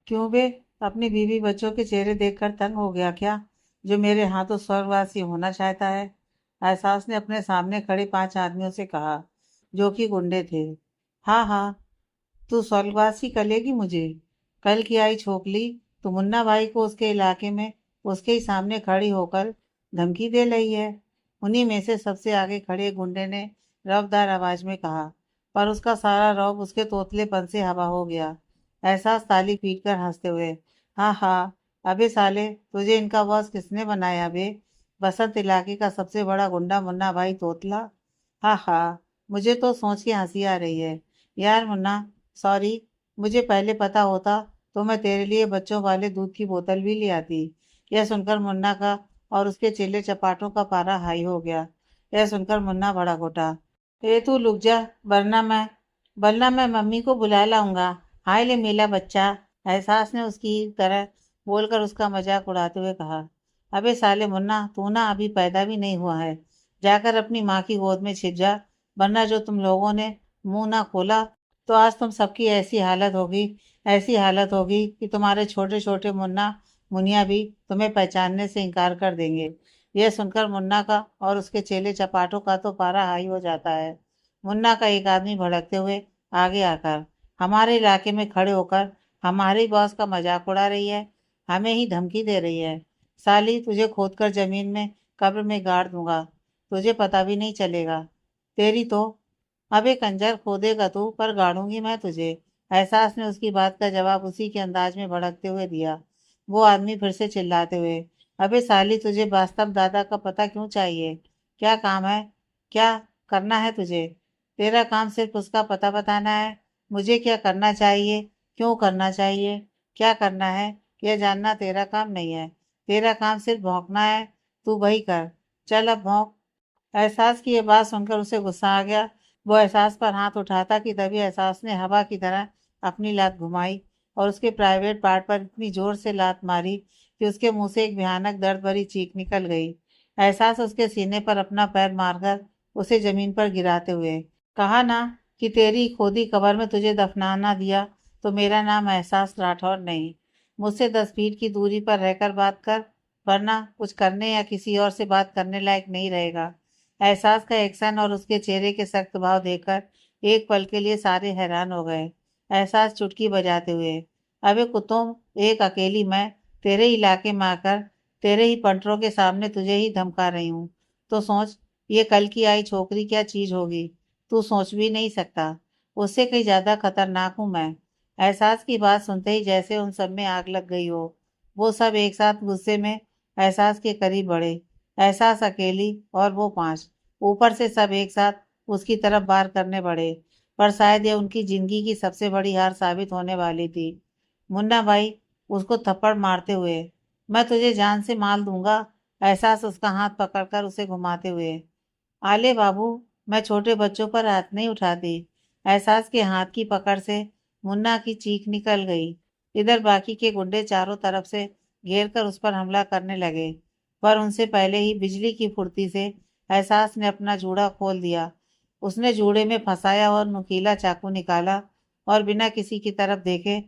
क्यों बे? अपनी बीवी बच्चों के चेहरे देखकर तंग हो गया क्या, जो मेरे हाथों स्वर्गवासी होना चाहता है? एहसास ने अपने सामने खड़े 5 आदमियों से कहा, जो कि गुंडे थे। हाँ हाँ, तू स्वर्गवासी करेगी मुझे? कल की आई छोकली, तू मुन्ना भाई को उसके इलाके में उसके ही सामने खड़ी होकर धमकी दे रही है। उन्हीं में से सबसे आगे खड़े गुंडे ने रफ्तार आवाज में कहा, पर उसका सारा रौब उसके तोतलेपन से हवा हो गया। एहसास ताली पीट कर हंसते हुए, हाँ हाँ, अबे साले, तुझे इनका बॉस किसने बनाया बे? बसंत इलाके का सबसे बड़ा गुंडा मुन्ना भाई तोतला। हाँ हाँ, मुझे तो सोच के हंसी आ रही है। यार मुन्ना, सॉरी, मुझे पहले पता होता तो मैं तेरे लिए बच्चों वाले दूध की बोतल भी ले आती। यह सुनकर मुन्ना का और उसके चेले चपाटों का पारा हाई हो गया। यह सुनकर मुन्ना बड़ा घोटा, ए तू रुक जा, वरना मैं मम्मी को बुला लाऊंगा। हाय ले मेला बच्चा, एहसास ने उसकी तरह बोलकर उसका मजाक उड़ाते हुए कहा। अबे साले मुन्ना, तू ना अभी पैदा भी नहीं हुआ है। जाकर अपनी माँ की गोद में छिप जा, वरना जो तुम लोगों ने मुंह ना खोला तो आज तुम सबकी ऐसी हालत होगी कि तुम्हारे छोटे छोटे मुन्ना मुनिया भी तुम्हें पहचानने से इनकार कर देंगे। यह सुनकर मुन्ना का और उसके चेले चपाटों का तो पारा हाई हो जाता है। मुन्ना का एक आदमी भड़कते हुए आगे आकर हमारे इलाके में खड़े होकर हमारे बॉस का मजाक उड़ा रही है, हमें ही धमकी दे रही है। साली, तुझे खोदकर जमीन में कब्र में गाड़ दूंगा, तुझे पता भी नहीं चलेगा। तेरी तो, अबे कंजर, खोदेगा तू, पर गाड़ूंगी मैं तुझे। एहसास ने उसकी बात का जवाब उसी के अंदाज में भड़कते हुए दिया। वो आदमी फिर से चिल्लाते हुए, अबे साली, तुझे वास्तव दादा का पता क्यों चाहिए? क्या काम है? क्या करना है तुझे? तेरा काम सिर्फ उसका पता बताना है। मुझे क्या करना चाहिए, क्यों करना चाहिए, क्या करना है, यह जानना तेरा काम नहीं है। तेरा काम सिर्फ भौंकना है, तू वही कर। चल अब भौंक। एहसास की ये बात सुनकर उसे गुस्सा आ गया। वो एहसास पर हाथ उठाता कि तभी एहसास ने हवा की तरह अपनी लात घुमाई और उसके प्राइवेट पार्ट पर इतनी जोर से लात मारी कि उसके मुंह से एक भयानक दर्द भरी चीख निकल गई। एहसास उसके सीने पर अपना पैर मारकर उसे जमीन पर गिराते हुए कहा, ना कि तेरी खोदी कब्र में तुझे दफना ना दिया तो मेरा नाम एहसास राठौर नहीं। मुझसे 10 फीट की दूरी पर रहकर बात कर, वरना कुछ करने या किसी और से बात करने लायक नहीं रहेगा। एहसास का एक्शन और उसके चेहरे के सख्त भाव देखकर एक पल के लिए सारे हैरान हो गए। एहसास चुटकी बजाते हुए, अबे कुत्तों, एक अकेली मैं तेरे इलाके में आकर तेरे ही पंटरों के सामने तुझे ही धमका रही हूँ, तो सोच ये कल की आई छोकरी क्या चीज होगी। तू सोच भी नहीं सकता, उससे कहीं ज्यादा खतरनाक हूँ मैं। एहसास की बात सुनते ही जैसे उन सब में आग लग गई हो। वो सब एक साथ गुस्से में एहसास के करीब बढ़े। एहसास अकेली और वो 5, ऊपर से सब एक साथ उसकी तरफ वार करने बढ़े। पर शायद ये उनकी जिंदगी की सबसे बड़ी हार साबित होने वाली थी। मुन्ना भाई, उसको थप्पड़ मारते हुए, मैं तुझे जान से मार दूंगा। एहसास उसका हाथ पकड़कर उसे घुमाते हुए, आले बाबू, मैं छोटे बच्चों पर हाथ नहीं उठाती। एहसास के हाथ की पकड़ से मुन्ना की चीख निकल गई। इधर बाकी के गुंडे चारों तरफ से घेर कर उस पर हमला करने लगे, पर उनसे पहले ही बिजली की फुर्ती से एहसास ने अपना जूड़ा खोल दिया। उसने जूड़े में फंसाया और नुकीला चाकू निकाला और बिना किसी की तरफ देखे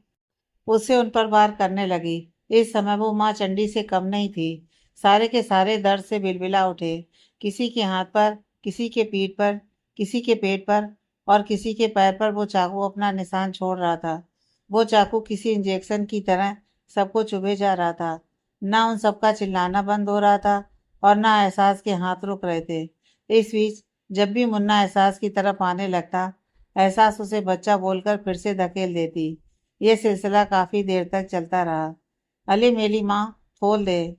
उससे उन पर वार करने लगी। इस समय वो माँ चंडी से कम नहीं थी। सारे के सारे दर्द से बिलबिला उठे। किसी के हाथ पर, किसी के पीठ पर, किसी के पेट पर और किसी के पैर पर वो चाकू अपना निशान छोड़ रहा था। वो चाकू किसी इंजेक्शन की तरह सबको चुभे जा रहा था। ना उन सबका चिल्लाना बंद हो रहा था और ना एहसास के हाथ रुक रहे थे। इस बीच जब भी मुन्ना एहसास की तरफ आने लगता, एहसास उसे बच्चा बोलकर फिर से धकेल देती। ये सिलसिला काफी देर तक चलता रहा। अली मेरी माँ, खोल दे,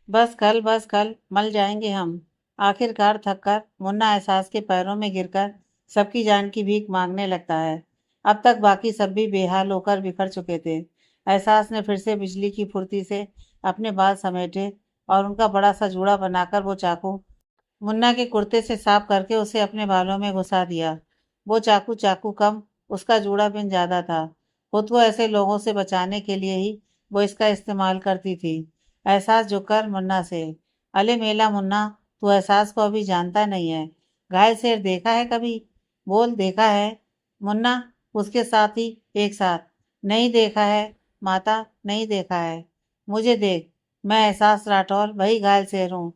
बस कल मल जाएंगे हम। आखिरकार थककर मुन्ना एहसास के पैरों में गिरकर सबकी जान की भीख मांगने लगता है। अब तक बाकी सब भी बेहाल होकर बिखर चुके थे। एहसास ने फिर से बिजली की फुर्ती से अपने बाल समेटे और उनका बड़ा सा जूड़ा बनाकर वो चाकू मुन्ना के कुर्ते से साफ करके उसे अपने बालों में घुसा दिया। वो चाकू चाकू कम, उसका जूड़ा बिन ज्यादा था। खुद को ऐसे लोगों से बचाने के लिए ही वो इसका इस्तेमाल करती थी। एहसास झुककर मुन्ना से, अले मेला मुन्ना, तू एहसास को अभी जानता नहीं है। घायल शेर देखा है कभी? बोल, देखा है? मुन्ना उसके साथ ही एक साथ, नहीं देखा है। माता, नहीं देखा है। मुझे देख, मैं एहसास राठौर, वही घायल शेर हूँ।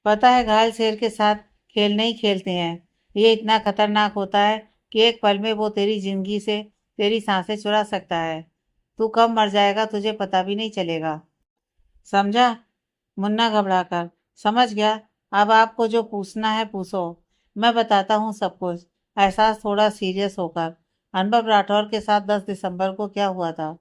पता है, घायल शेर के साथ खेल नहीं खेलते हैं। ये इतना खतरनाक होता है कि एक पल में वो तेरी जिंदगी से तेरी सांसें चुरा सकता है। तू कब मर जाएगा तुझे पता भी नहीं चलेगा। समझा? मुन्ना घबराकर, समझ गया। अब आपको जो पूछना है पूछो, मैं बताता हूँ सब कुछ। एहसास थोड़ा सीरियस होकर, अनुभव राठौर के साथ 10 दिसंबर को क्या हुआ था?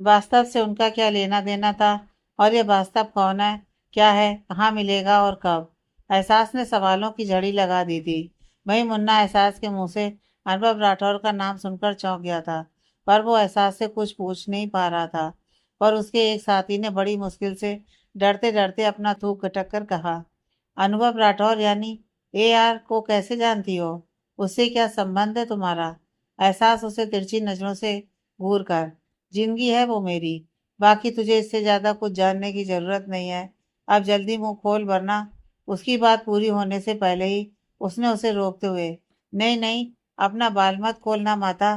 वास्तव से उनका क्या लेना देना था? और ये वास्तव कौन है, क्या है, कहाँ मिलेगा और कब? एहसास ने सवालों की झड़ी लगा दी थी। वही मुन्ना एहसास के मुंह से अनुभव राठौर का नाम सुनकर चौंक गया था, पर वो एहसास से कुछ पूछ नहीं पा रहा था। पर उसके एक साथी ने बड़ी मुश्किल से डरते डरते अपना थूक खटक कर कहा, अनुभव राठौर यानी AR को कैसे जानती हो? उससे क्या संबंध है तुम्हारा? एहसास उसे तिरछी नजरों से घूर कर, जिंदगी है वो मेरी, बाकी तुझे इससे ज्यादा कुछ जानने की जरूरत नहीं है। अब जल्दी मुंह खोल, वरना। उसकी बात पूरी होने से पहले ही उसने उसे रोकते हुए, नहीं नहीं, अपना बाल मत खोलना माता,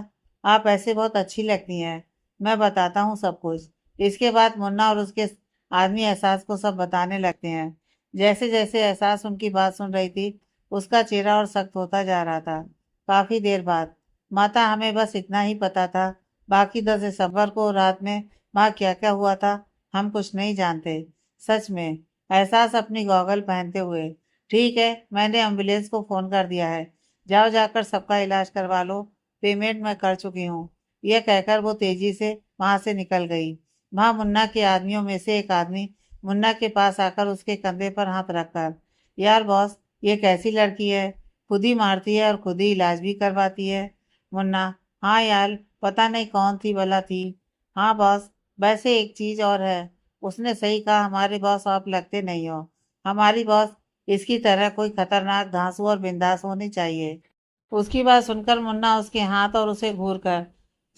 आप ऐसे बहुत अच्छी लगती हैं। मैं बताता हूँ सब कुछ। इसके बाद मुन्ना और उसके आदमी एहसास को सब बताने लगते हैं। जैसे जैसे एहसास उनकी बात सुन रही थी, उसका चेहरा और सख्त होता जा रहा था। काफी देर बाद, माता, हमें बस इतना ही पता था, बाकी 10 दिसंबर को रात में वहाँ क्या क्या हुआ था हम कुछ नहीं जानते। सच में? एहसास अपनी गॉगल पहनते हुए, ठीक है, मैंने एम्बुलेंस को फोन कर दिया है, जाओ जाकर सबका इलाज करवा लो, पेमेंट मैं कर चुकी हूँ। यह कहकर वो तेजी से वहां से निकल गई। वहां मुन्ना के आदमियों में से एक आदमी मुन्ना के पास आकर उसके कंधे पर हाथ रखकर, यार बॉस, ये कैसी लड़की है, खुद ही मारती है और खुद ही इलाज भी करवाती है। मुन्ना, हाँ यार, पता नहीं कौन थी भला थी। हाँ बॉस, वैसे एक चीज और है, उसने सही कहा, हमारे बॉस आप लगते नहीं हो। हमारी बॉस इसकी तरह कोई खतरनाक, धांसू और बिंदास होनी चाहिए। उसकी बात सुनकर मुन्ना उसके हाथ और उसे घूर कर,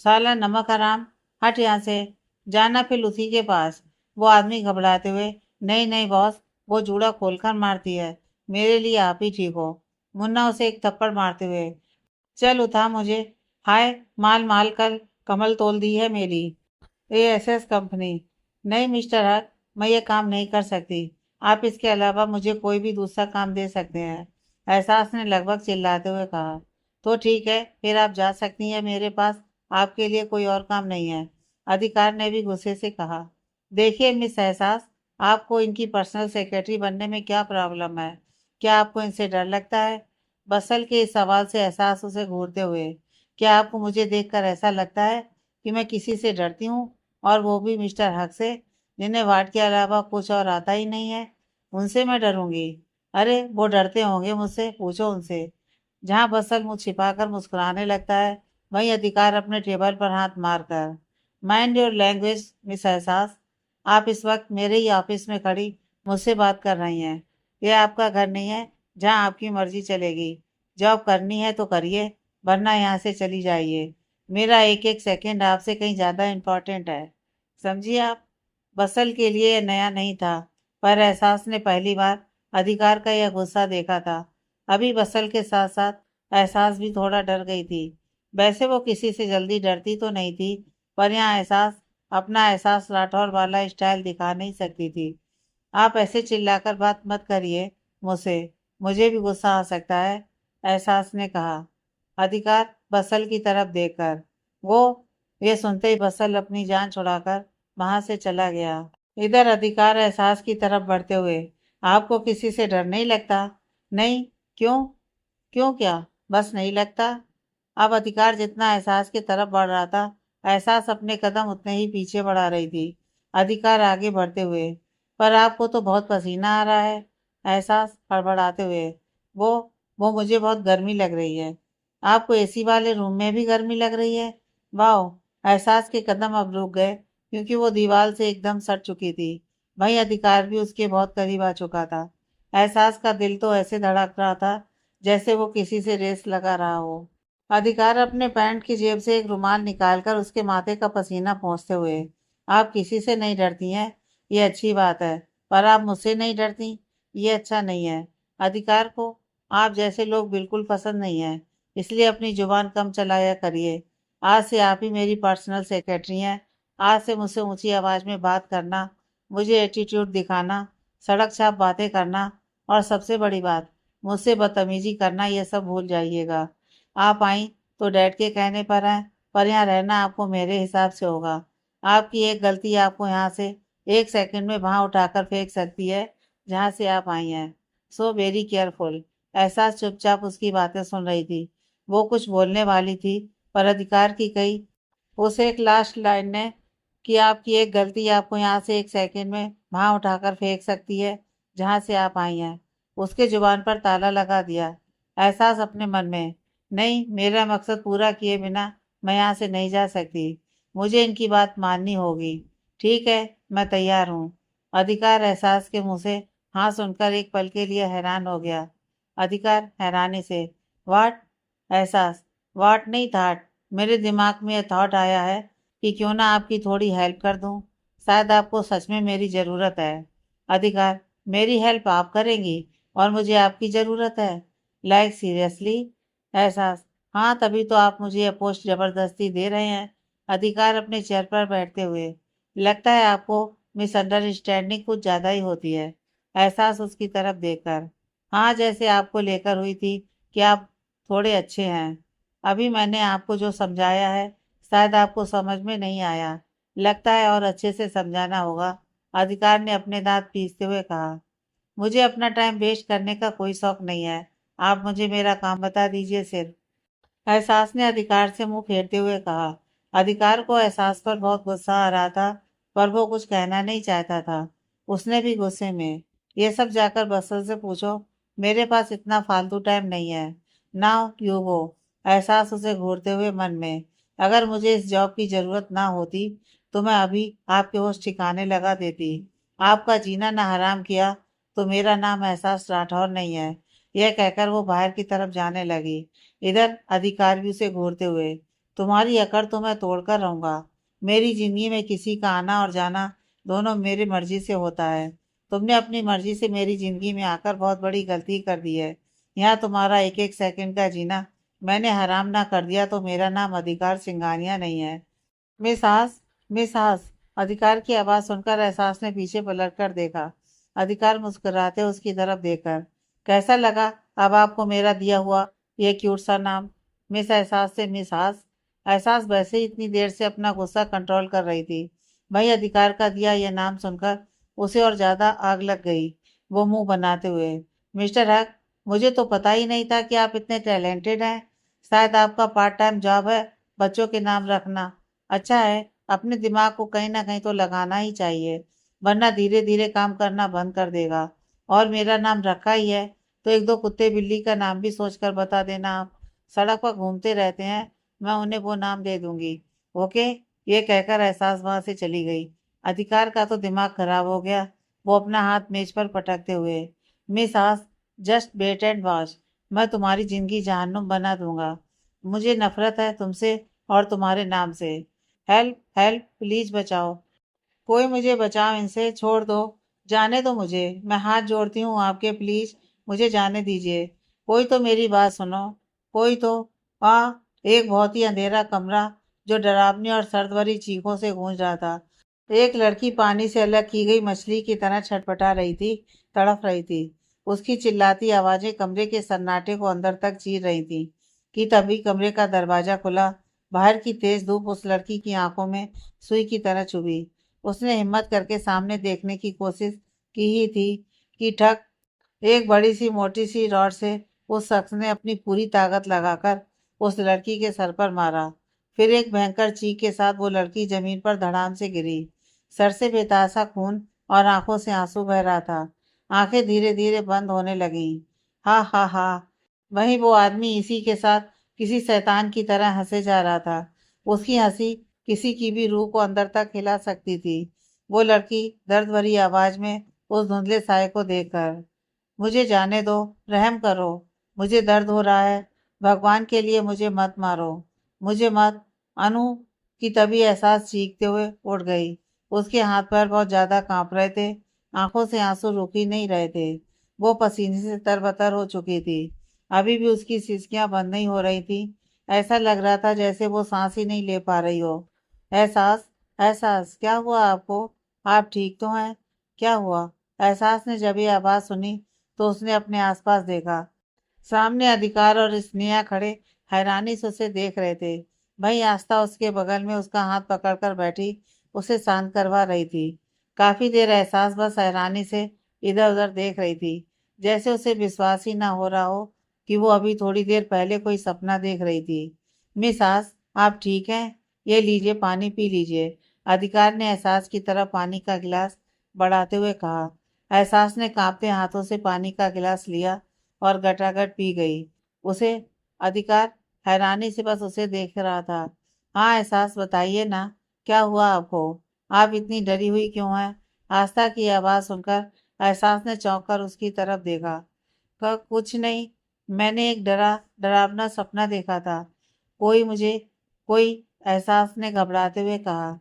साला नमक हराम, हट यहाँ से, जाना फिर उसी के पास। वो आदमी घबराते हुए, नहीं नहीं बॉस, वो जूड़ा खोलकर मारती है, मेरे लिए आप ही ठीक हो। मुन्ना उसे एक थप्पड़ मारते हुए, चल उठा मुझे, हाय, माल माल कर कमल तोल दी है मेरी। ASS कंपनी, नहीं मिस्टर हक, मैं ये काम नहीं कर सकती। आप इसके अलावा मुझे कोई भी दूसरा काम दे सकते हैं। एहसास ने लगभग चिल्लाते हुए कहा, तो ठीक है, फिर आप जा सकती हैं, मेरे पास आपके लिए कोई और काम नहीं है। अधिकार ने भी गुस्से से कहा, देखिए मिस एहसास, आपको इनकी पर्सनल सेक्रेटरी बनने में क्या प्रॉब्लम है? क्या आपको इनसे डर लगता है? बसल के इस सवाल से एहसास उसे घूरते हुए, क्या आपको मुझे देखकर ऐसा लगता है कि मैं किसी से डरती हूँ, और वो भी मिस्टर हक से, जिन्हें वार्ड के अलावा कुछ और आता ही नहीं है? उनसे मैं डरूंगी? अरे वो डरते होंगे मुझसे, पूछो उनसे। जहां बसल मुंह छिपाकर मुस्कुराने लगता है, वहीं अधिकार अपने टेबल पर हाथ मारकर, माइंड योर लैंग्वेज मिस एहसास, आप इस वक्त मेरे ही ऑफिस में खड़ी मुझसे बात कर रही हैं। यह आपका घर नहीं है जहां आपकी मर्जी चलेगी। जॉब करनी है तो करिए, वरना यहाँ से चली जाइए। मेरा एक एक सेकंड आपसे कहीं ज़्यादा इम्पोर्टेंट है, समझिए आप। बसल के लिए यह नया नहीं था, पर एहसास ने पहली बार अधिकार का यह गुस्सा देखा था। अभी बसल के साथ साथ एहसास भी थोड़ा डर गई थी। वैसे वो किसी से जल्दी डरती तो नहीं थी, पर यहाँ एहसास अपना एहसास राठौर वाला स्टाइल दिखा नहीं सकती थी। आप ऐसे चिल्लाकर बात मत करिए मुझसे, मुझे भी गुस्सा आ सकता है, एहसास ने कहा, अधिकार बसल की तरफ देखकर। वो, ये सुनते ही बसल अपनी जान छुड़ाकर वहां से चला गया। इधर अधिकार एहसास की तरफ बढ़ते हुए, आपको किसी से डर नहीं लगता? नहीं? क्यों? क्यों क्या? बस नहीं लगता। अब अधिकार जितना एहसास की तरफ बढ़ रहा था, एहसास अपने कदम उतने ही पीछे बढ़ा रही थी। अधिकार आगे बढ़ते हुए, पर आपको तो बहुत पसीना आ रहा है। एहसास हड़बड़ाते हुए, वो वो मुझे बहुत गर्मी लग रही है। आपको AC वाले रूम में भी गर्मी लग रही है? वाह! एहसास के कदम अब रुक गए, क्योंकि वो दीवार से एकदम सट चुकी थी। वहीं अधिकार भी उसके बहुत करीब आ चुका था। एहसास का दिल तो ऐसे धड़क रहा था जैसे वो किसी से रेस लगा रहा हो। अधिकार अपने पैंट की जेब से एक रुमाल निकालकर उसके माथे का पसीना पोंछते हुए, आप किसी से नहीं डरती हैं, ये अच्छी बात है, पर आप मुझसे नहीं डरती, ये अच्छा नहीं है। अधिकार को आप जैसे लोग बिल्कुल पसंद नहीं है, इसलिए अपनी जुबान कम चलाया करिए। आज से आप ही मेरी पर्सनल सेक्रेटरी हैं, आज से मुझसे ऊंची आवाज में बात करना, मुझे एटीट्यूड दिखाना, सड़क छाप बातें करना और सबसे बड़ी बात, मुझसे बदतमीजी करना, ये सब भूल जाइएगा। आप आई तो डैड के कहने पर आए, पर यहाँ रहना आपको मेरे हिसाब से होगा। आपकी एक गलती आपको यहाँ से 1 सेकंड में वहां उठाकर फेंक सकती है जहाँ से आप आई हैं। So very careful. एहसास चुपचाप उसकी बातें सुन रही थी। वो कुछ बोलने वाली थी, पर अधिकार की कही उस एक लास्ट लाइन ने कि आपकी एक गलती आपको यहाँ से 1 सेकंड में वहां उठाकर फेंक सकती है जहां से आप आई हैं, उसके जुबान पर ताला लगा दिया। एहसास अपने मन में, नहीं, मेरा मकसद पूरा किए बिना मैं यहाँ से नहीं जा सकती। मुझे इनकी बात माननी होगी। ठीक है, मैं तैयार हूँ। अधिकार एहसास के मुंह से हाँ सुनकर एक पल के लिए हैरान हो गया। अधिकार हैरानी से, वाट? एहसास, वाट नहीं थाट। मेरे दिमाग में यह थॉट आया है कि क्यों ना आपकी थोड़ी हेल्प कर दूं। शायद आपको सच में मेरी ज़रूरत है। अधिकार, मेरी हेल्प आप करेंगी और मुझे आपकी ज़रूरत है? Like seriously? एहसास, हाँ, तभी तो आप मुझे यह पोस्ट ज़बरदस्ती दे रहे हैं। अधिकार अपने चेयर पर बैठते हुए, लगता है आपको मिसअंडरस्टैंडिंग कुछ ज़्यादा ही होती है। एहसास उसकी तरफ देखकर, हाँ, जैसे आपको लेकर हुई थी कि आप थोड़े अच्छे हैं। अभी मैंने आपको जो समझाया है शायद आपको समझ में नहीं आया। लगता है और अच्छे से समझाना होगा। अधिकार ने अपने दांत पीसते हुए कहा, मुझे अपना टाइम वेस्ट करने का कोई शौक नहीं है। आप मुझे मेरा काम बता दीजिए सिर्फ। एहसास ने अधिकार से मुंह फेरते हुए कहा। अधिकार को एहसास पर बहुत गुस्सा आ रहा था, पर वो कुछ कहना नहीं चाहता था। उसने भी गुस्से में, ये सब जाकर बसर से पूछो, मेरे पास इतना फालतू टाइम नहीं है। Now you go. एहसास उसे घूरते हुए मन में, अगर मुझे इस जॉब की जरूरत ना होती तो मैं अभी आपके होश ठिकाने लगा देती। आपका जीना ना हराम किया तो मेरा नाम एहसास राठौर नहीं है। यह कहकर वो बाहर की तरफ जाने लगी। इधर अधिकार भी उसे घूरते हुए, तुम्हारी अकड़ तो मैं तोड़ कर रहूंगा। मेरी जिंदगी में किसी का आना और जाना दोनों मेरी मर्जी से होता है। तुमने अपनी मर्जी से मेरी जिंदगी में आकर बहुत बड़ी गलती कर दी है। यहाँ तुम्हारा एक एक सेकंड का जीना मैंने हराम ना कर दिया तो मेरा नाम अधिकार सिंघानिया नहीं है। मिस हास, मिस हास। अधिकार की आवाज सुनकर एहसास ने पीछे पलट कर देखा। अधिकार मुस्कुराते उसकी तरफ देखकर, कैसा लगा अब आपको मेरा दिया हुआ ये क्यूट सा नाम? मिस एहसास से मिस हास। एहसास वैसे ही इतनी देर से अपना गुस्सा कंट्रोल कर रही थी। वही अधिकार का दिया यह नाम सुनकर उसे और ज्यादा आग लग गई। वो मुंह बनाते हुए, मिस्टर हक, मुझे तो पता ही नहीं था कि आप इतने टैलेंटेड हैं। शायद आपका पार्ट टाइम जॉब है बच्चों के नाम रखना। अच्छा है, अपने दिमाग को कहीं ना कहीं तो लगाना ही चाहिए, वरना धीरे धीरे काम करना बंद कर देगा। और मेरा नाम रखा ही है तो एक दो कुत्ते बिल्ली का नाम भी सोचकर बता देना। आप सड़क पर घूमते रहते हैं, मैं उन्हें वो नाम दे दूंगी। ओके? ये कहकर एहसास वहां से चली गई। अधिकार का तो दिमाग खराब हो गया। वो अपना हाथ मेज पर पटकते हुए, मिस आस, जस्ट वेट एंड वॉच। मैं तुम्हारी जिंदगी जहन्नुम बना दूंगा। मुझे नफरत है तुमसे और तुम्हारे नाम से। हेल्प, हेल्प, प्लीज बचाओ। कोई मुझे बचाओ, इनसे छोड़ दो। जाने दो मुझे, मैं हाथ जोड़ती हूँ आपके, प्लीज मुझे जाने दीजिए। कोई तो मेरी बात सुनो। कोई तो। हाँ। एक बहुत ही अंधेरा कमरा जो डरावनी और सर्द भरी चीखों से गूंज रहा था। एक लड़की पानी से अलग की गई मछली की तरह छटपटा रही थी, तड़प रही थी। उसकी चिल्लाती आवाजें कमरे के सन्नाटे को अंदर तक चीर रही थी कि तभी कमरे का दरवाजा खुला। बाहर की तेज धूप उस लड़की की आंखों में सुई की तरह चुभी। उसने हिम्मत करके सामने देखने की कोशिश की ही थी कि ठक, एक बड़ी सी मोटी सी रॉड से उस शख्स ने अपनी पूरी ताकत लगाकर उस लड़की के सर पर मारा। फिर एक भयंकर चीख के साथ वो लड़की जमीन पर धड़ाम से गिरी। सर से बेतहाशा खून और आंखों से आंसू बह रहा था। आंखें धीरे धीरे बंद होने लगीं। हा हा हा। वहीं वो आदमी इसी के साथ किसी शैतान की तरह हंसे जा रहा था। उसकी हंसी किसी की भी रूह को अंदर तक हिला सकती थी। वो लड़की दर्द भरी आवाज में उस धुंधले साय को देखकर, मुझे जाने दो, रहम करो, मुझे दर्द हो रहा है, भगवान के लिए मुझे मत मारो, मुझे मत। अनु की तभी एहसास चीखते हुए उठ गई। उसके हाथ पैर बहुत ज्यादा कांप रहे थे, आंखों से आंसू रुक ही नहीं रहे थे। वो पसीने से तरबतर हो चुकी थी। अभी भी उसकी सिसकियां बंद नहीं हो रही थी। ऐसा लग रहा था जैसे वो सांस ही नहीं ले पा रही हो। एहसास, एहसास, क्या हुआ आपको? आप ठीक तो हैं? क्या हुआ? एहसास ने जब ये आवाज सुनी तो उसने अपने आसपास देखा। सामने अधिकार और स्नेहा खड़े हैरानी से उसे देख रहे थे। वहीं आस्था उसके बगल में उसका हाथ पकड़कर बैठी उसे शांत करवा रही थी। काफी देर एहसास बस हैरानी से इधर उधर देख रही थी, जैसे उसे विश्वास ही ना हो रहा हो कि वो अभी थोड़ी देर पहले कोई सपना देख रही थी। मिस आस, आप ठीक हैं? ये लीजिए, पानी पी लीजिए। अधिकार ने एहसास की तरफ पानी का गिलास बढ़ाते हुए कहा। एहसास ने कांपते हाथों से पानी का गिलास लिया और गटागट पी गई। उसे अधिकार हैरानी से बस उसे देख रहा था। हाँ एहसास, बताइए ना, क्या हुआ आपको? आप इतनी डरी हुई क्यों हैं? आस्था की आवाज सुनकर एहसास ने चौंक कर उसकी तरफ देखा। कुछ नहीं, मैंने एक डरावना सपना देखा था। कोई मुझे कोई एहसास ने घबराते हुए कहा।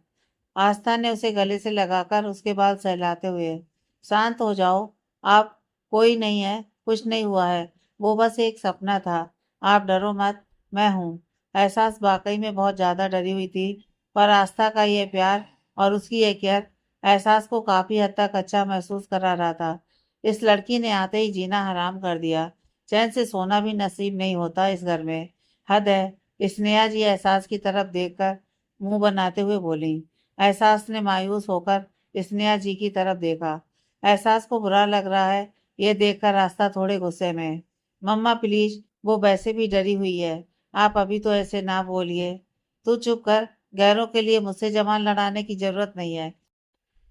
आस्था ने उसे गले से लगाकर उसके बाल सहलाते हुए, शांत हो जाओ आप, कोई नहीं है, कुछ नहीं हुआ है, वो बस एक सपना था, आप डरो मत, मैं हूँ। एहसास वाकई में बहुत ज्यादा डरी हुई थी, पर आस्था का ये प्यार और उसकी ये केयर एहसास को काफी हद तक अच्छा महसूस करा रहा था। इस लड़की ने आते ही जीना हराम कर दिया, चैन से सोना भी नसीब नहीं होता इस घर में। हद है, स्नेहा जी एहसास की तरफ देखकर मुंह बनाते हुए बोली। एहसास ने मायूस होकर स्नेहा जी की तरफ देखा। एहसास को बुरा लग रहा है ये देखकर रास्ता थोड़े गुस्से में। मम्मा प्लीज, वो वैसे भी डरी हुई है, आप अभी तो ऐसे ना बोलिए। तू चुप कर, गैरों के लिए मुझसे जबान लड़ाने की जरूरत नहीं है,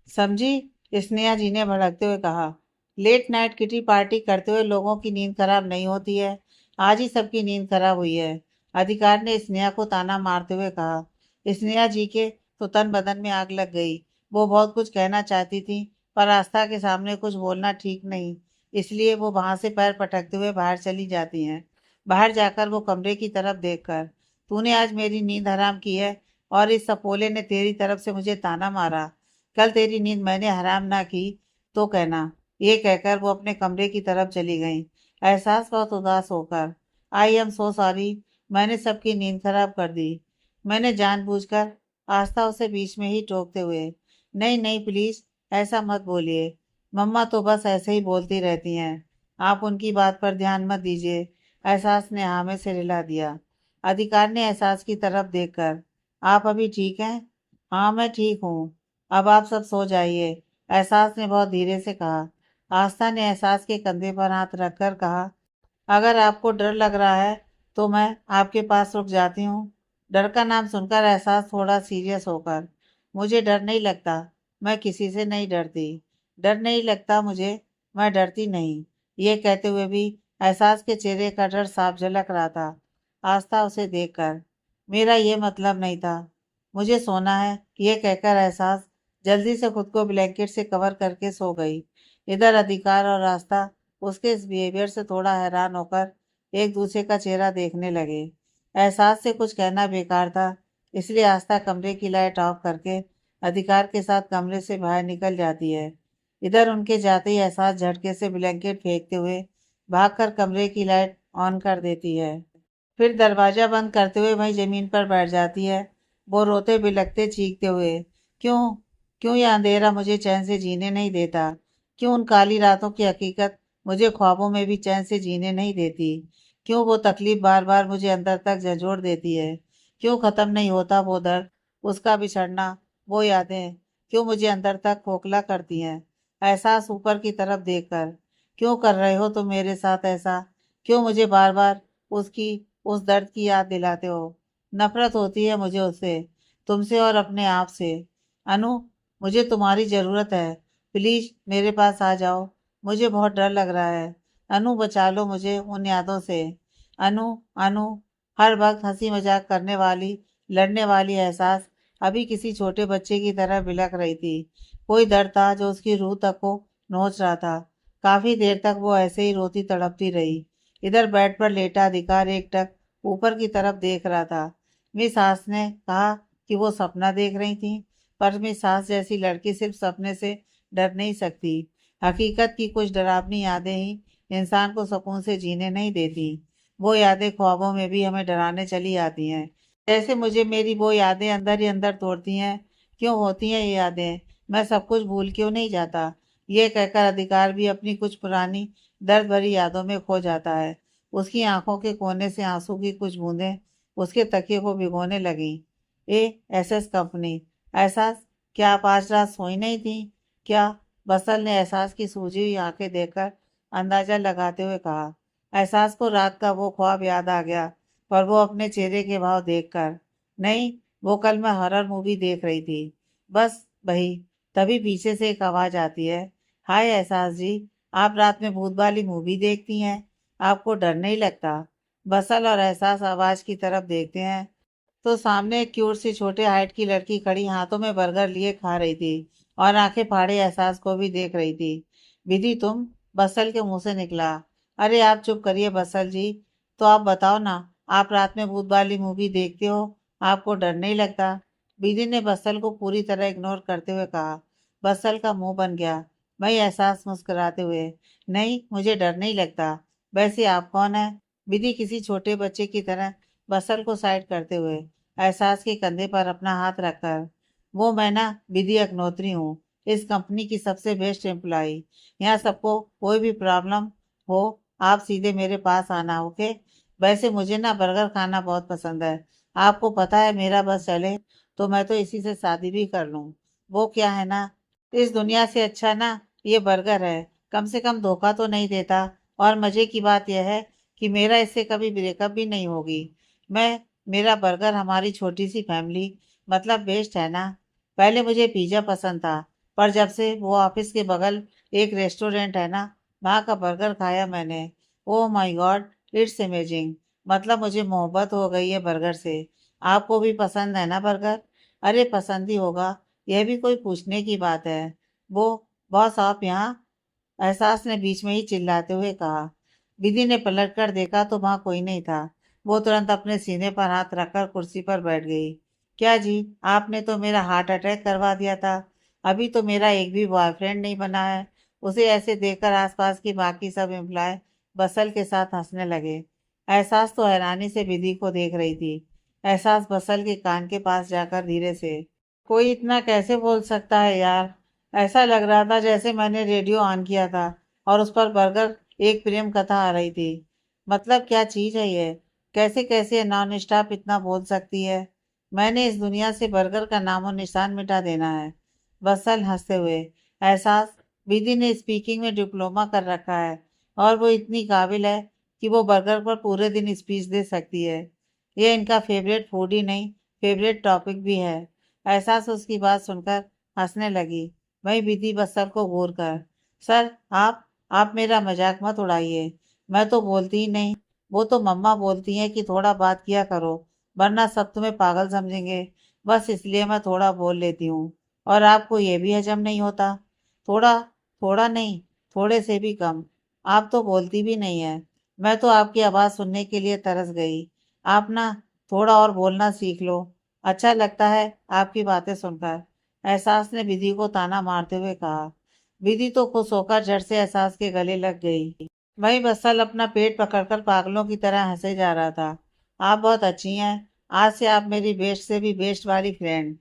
समझी? स्नेहा जी ने भड़कते हुए कहा। लेट नाइट किटी पार्टी करते हुए लोगों की नींद खराब नहीं होती है, आज ही सबकी नींद खराब हुई है। अधिकार ने स्नेहा को ताना मारते हुए कहा। स्नेहा जी के तो तन बदन में आग लग गई। वो बहुत कुछ कहना चाहती थी, पर आस्था के सामने कुछ बोलना ठीक नहीं, इसलिए वो वहां से पैर पटकते हुए बाहर चली जाती हैं। बाहर जाकर वो कमरे की तरफ देखकर, तूने आज मेरी नींद हराम की है और इस सपोले ने तेरी तरफ से मुझे ताना मारा। कल तेरी नींद मैंने हराम ना की तो कहना। ये कहकर वो अपने कमरे की तरफ चली गई, एहसास बहुत उदास होकर। आई एम सो सॉरी, मैंने सबकी नींद खराब कर दी। मैंने जानबूझकर, आस्था उसे बीच में ही टोकते हुए। नहीं नहीं प्लीज, ऐसा मत बोलिए, मम्मा तो बस ऐसे ही बोलती रहती हैं, आप उनकी बात पर ध्यान मत दीजिए। एहसास ने हाँ में से हिला दिया। अधिकार ने एहसास की तरफ देखकर, आप अभी ठीक हैं? हाँ मैं ठीक हूँ, अब आप सब सो जाइए, एहसास ने बहुत धीरे से कहा। आस्था ने एहसास के कंधे पर हाथ रखकर कहा, अगर आपको डर लग रहा है तो मैं आपके पास रुक जाती हूँ। डर का नाम सुनकर एहसास थोड़ा सीरियस होकर, मुझे डर नहीं लगता, मैं किसी से नहीं डरती। डर नहीं लगता मुझे, मैं डरती नहीं। ये कहते हुए भी एहसास के चेहरे का डर साफ झलक रहा था। आस्था उसे देखकर, मेरा ये मतलब नहीं था, मुझे सोना है, ये कहकर एहसास जल्दी से खुद को ब्लैंकेट से कवर करके सो गई। इधर अधिकार और आस्था उसके इस बिहेवियर से थोड़ा हैरान होकर एक दूसरे का चेहरा देखने लगे। एहसास से कुछ कहना बेकार था, इसलिए आस्था कमरे की लाइट ऑफ करके अधिकार के साथ कमरे से बाहर निकल जाती है। इधर उनके जाते ही एहसास झटके से ब्लैंकेट फेंकते हुए भागकर कमरे की लाइट ऑन कर देती है। फिर दरवाजा बंद करते हुए वहीं जमीन पर बैठ जाती है, वो रोते बिलखते चीखते हुए। क्यों, क्यों यह अंधेरा मुझे चैन से जीने नहीं देता? क्यों उन काली रातों की हकीकत मुझे ख्वाबों में भी चैन से जीने नहीं देती? क्यों वो तकलीफ बार बार मुझे अंदर तक झंझोड़ देती है? क्यों खत्म नहीं होता वो दर्द, उसका बिछड़ना, वो यादें, क्यों मुझे अंदर तक खोखला करती हैं? एहसास ऊपर की तरफ देखकर, क्यों कर रहे हो तुम मेरे साथ ऐसा? क्यों मुझे बार बार उसकी उस दर्द की याद दिलाते हो? नफरत होती है मुझे उससे, तुमसे और अपने आप से। अनु, मुझे तुम्हारी ज़रूरत है, प्लीज मेरे पास आ जाओ, मुझे बहुत डर लग रहा है। अनु बचा लो मुझे उन यादों से। अनु, अनु, हर वक्त हंसी मजाक करने वाली, लड़ने वाली एहसास अभी किसी छोटे बच्चे की तरह बिलख रही थी। कोई दर्द था जो उसकी रूह तक को नोच रहा था। काफी देर तक वो ऐसे ही रोती तड़पती रही। इधर बेड पर लेटा अधिकार एकटक ऊपर की तरफ देख रहा था। मिस सास ने कहा कि वो सपना देख रही थी, पर मिस सास जैसी लड़की सिर्फ सपने से डर नहीं सकती। हकीकत की कुछ डरावनी यादें ही इंसान को सुकून से जीने नहीं देती। वो यादें ख्वाबों में भी हमें डराने चली आती हैं। जैसे मुझे मेरी वो यादें अंदर ही अंदर तोड़ती हैं, क्यों होती हैं ये यादें? मैं सब कुछ भूल क्यों नहीं जाता? ये कहकर अधिकार भी अपनी कुछ पुरानी दर्द भरी यादों में खो जाता है। उसकी आंखों के कोने से आंसू की कुछ बूंदें उसके तकिए को भिगोने लगी। SS company. एहसास, क्या आप आज रात सोई नहीं थी क्या? बसल ने एहसास की सूजी हुई आंखें देखकर अंदाजा लगाते हुए कहा। एहसास को रात का वो ख्वाब याद आ गया, पर वो अपने चेहरे के भाव देखकर, नहीं, वो कल मैं हॉरर मूवी देख रही थी, बस वही। तभी पीछे से एक आवाज आती है। हाय एहसास जी, आप रात में भूत वाली मूवी देखती हैं? आपको डर नहीं लगता? बसल और एहसास आवाज की तरफ देखते हैं तो सामने एक क्यूट सी छोटे हाइट की लड़की खड़ी हाथों में बर्गर लिए खा रही थी और आंखें फाड़े एहसास को भी देख रही थी। विधि तुम? बसल के मुंह से निकला। अरे आप चुप करिए बसल जी। तो आप बताओ ना, आप रात में भूत वाली मूवी देखते हो, आपको डर नहीं लगता? विधि ने बसल को पूरी तरह इग्नोर करते हुए कहा। बसल का मुंह बन गया। वही एहसास मुस्कुराते हुए, नहीं मुझे डर नहीं लगता। वैसे आप कौन है? विधि किसी छोटे बच्चे की तरह बसल को साइड करते हुए एहसास के कंधे पर अपना हाथ रखकर, वो मैं ना विधि अग्नोत्री हूँ, इस कंपनी की सबसे बेस्ट एम्प्लॉई। यहाँ सबको कोई भी प्रॉब्लम हो, आप सीधे मेरे पास आना, ओके? वैसे मुझे ना बर्गर खाना बहुत पसंद है। आपको पता है मेरा बस चले तो मैं तो इसी से शादी भी कर लूँ। वो क्या है ना, इस दुनिया से अच्छा ना ये बर्गर है। कम से कम धोखा तो नहीं देता। और मजे की बात यह है कि मेरा इससे कभी ब्रेकअप भी नहीं होगी। मैं मेरा बर्गर हमारी छोटी सी फैमिली मतलब बेस्ट है ना। पहले मुझे पिज़्ज़ा पसंद था, पर जब से वो ऑफिस के बगल एक रेस्टोरेंट है ना, वहाँ का बर्गर खाया मैंने, oh my God, it's amazing. मतलब मुझे मोहब्बत हो गई है बर्गर से। आपको भी पसंद है ना बर्गर? अरे पसंद ही होगा, यह भी कोई पूछने की बात है। वो बॉस आप यहाँ? एहसास ने बीच में ही चिल्लाते हुए कहा। विधि ने पलट कर देखा तो वहां कोई नहीं था। वो तुरंत अपने सीने पर हाथ रखकर कुर्सी पर बैठ गई। क्या जी, आपने तो मेरा हार्ट अटैक करवा दिया था। अभी तो मेरा एक भी बॉयफ्रेंड नहीं बना है। उसे ऐसे देखकर आसपास की बाकी सब एम्प्लॉय बसल के साथ हंसने लगे। एहसास तो हैरानी से विधि को देख रही थी। एहसास बसल के कान के पास जाकर धीरे से, कोई इतना कैसे बोल सकता है यार? ऐसा लग रहा था जैसे मैंने रेडियो ऑन किया था और उस पर बर्गर एक प्रेम कथा आ रही थी। मतलब क्या चीज है ये? कैसे कैसे नॉन स्टॉप इतना बोल सकती है? मैंने इस दुनिया से बर्गर का नामो निशान मिटा देना है। बसल हंसते हुए, एहसास, विधि ने स्पीकिंग में डिप्लोमा कर रखा है और वो इतनी काबिल है कि वो बर्गर पर पूरे दिन स्पीच दे सकती है। ये इनका फेवरेट फूड ही नहीं, फेवरेट टॉपिक भी है। एहसास उसकी बात सुनकर हंसने लगी। वही विधि बस्तर को घूर कर, सर आप मेरा मजाक मत उड़ाइए। मैं तो बोलती ही नहीं, वो तो मम्मा बोलती हैं कि थोड़ा बात किया करो, वरना सब तुम्हें पागल समझेंगे। बस इसलिए मैं थोड़ा बोल लेती हूँ। और आपको ये भी हजम नहीं होता? थोड़ा? थोड़ा नहीं, थोड़े से भी कम। आप तो बोलती भी नहीं है। मैं तो आपकी आवाज़ सुनने के लिए तरस गई। आप ना थोड़ा और बोलना सीख लो। अच्छा लगता है आपकी बातें सुनकर। एहसास ने विधि को ताना मारते हुए कहा। विधि तो खुश होकर झट से एहसास के गले लग गई। वही बस्सल अपना पेट पकड़कर पागलों की तरह हंसे जा रहा था। आप बहुत अच्छी हैं। आज से आप मेरी बेस्ट से भी बेस्ट वाली फ्रेंड।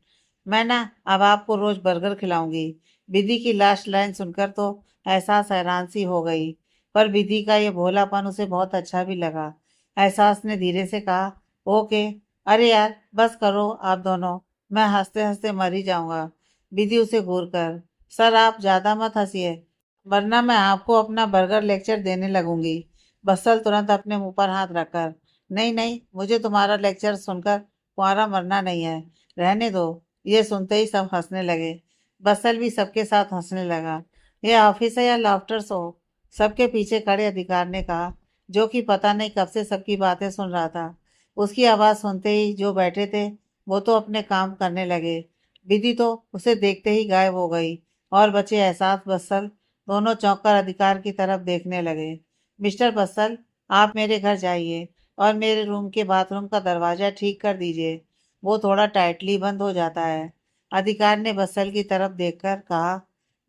मैं ना अब आपको रोज बर्गर खिलाऊंगी। विधि की लास्ट लाइन सुनकर तो एहसास हैरान सी हो गई, पर विधि का ये भोलापन उसे बहुत अच्छा भी लगा। एहसास ने धीरे से कहा, ओके। अरे यार बस करो आप दोनों, मैं हंसते हंसते मर ही जाऊंगा। विधि उसे घूर कर, सर आप ज्यादा मत हंसिए, वरना मैं आपको अपना बर्गर लेक्चर देने लगूंगी। बस्सल तुरंत अपने मुंह पर हाथ रखकर, नहीं नहीं, मुझे तुम्हारा लेक्चर सुनकर कुंवारा मरना नहीं है, रहने दो। ये सुनते ही सब हंसने लगे। बस्सल भी सबके साथ हंसने लगा। ये ऑफिस है या लाफ्टर शो? सबके पीछे खड़े अधिकार ने कहा, जो कि पता नहीं कब से सबकी बातें सुन रहा था। उसकी आवाज सुनते ही जो बैठे थे वो तो अपने काम करने लगे। विधि तो उसे देखते ही गायब हो गई और बचे एहसास बस्सल दोनों चौंक कर अधिकार की तरफ देखने लगे। मिस्टर बस्सल, आप मेरे घर जाइए और मेरे रूम के बाथरूम का दरवाजा ठीक कर दीजिए, वो थोड़ा टाइटली बंद हो जाता है। अधिकार ने बस्सल की तरफ देखकर कहा।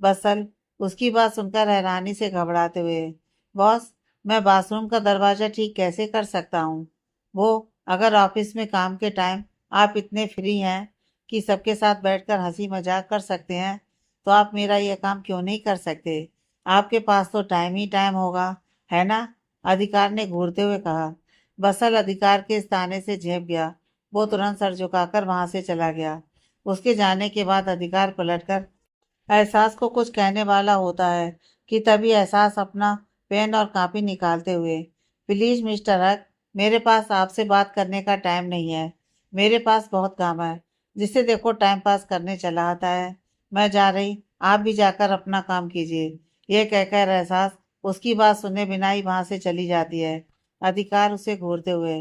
बस्सल उसकी बात सुनकर हैरानी से घबराते हुए, बॉस, मैं बाथरूम का दरवाजा ठीक कैसे कर सकता हूँ? वो, अगर ऑफिस में काम के टाइम आप इतने फ्री हैं कि सबके साथ बैठकर हंसी मजाक कर सकते हैं, तो आप मेरा यह काम क्यों नहीं कर सकते? आपके पास तो टाइम ही टाइम होगा, है ना? अधिकार ने घूरते हुए कहा। बसल अधिकार के इस ताने से झेप गया। वो तुरंत सर झुकाकर वहां से चला गया। उसके जाने के बाद अधिकार पलटकर एहसास को कुछ कहने वाला होता है कि तभी एहसास अपना पेन और कॉपी निकालते हुए, प्लीज मिस्टर हक, मेरे पास आपसे बात करने का टाइम नहीं है। मेरे पास बहुत काम है। जिसे देखो टाइम पास करने चला आता है। मैं जा रही, आप भी जाकर अपना काम कीजिए। यह कहकर एहसास उसकी बात सुने बिना ही वहां से चली जाती है। अधिकार उसे घूरते हुए,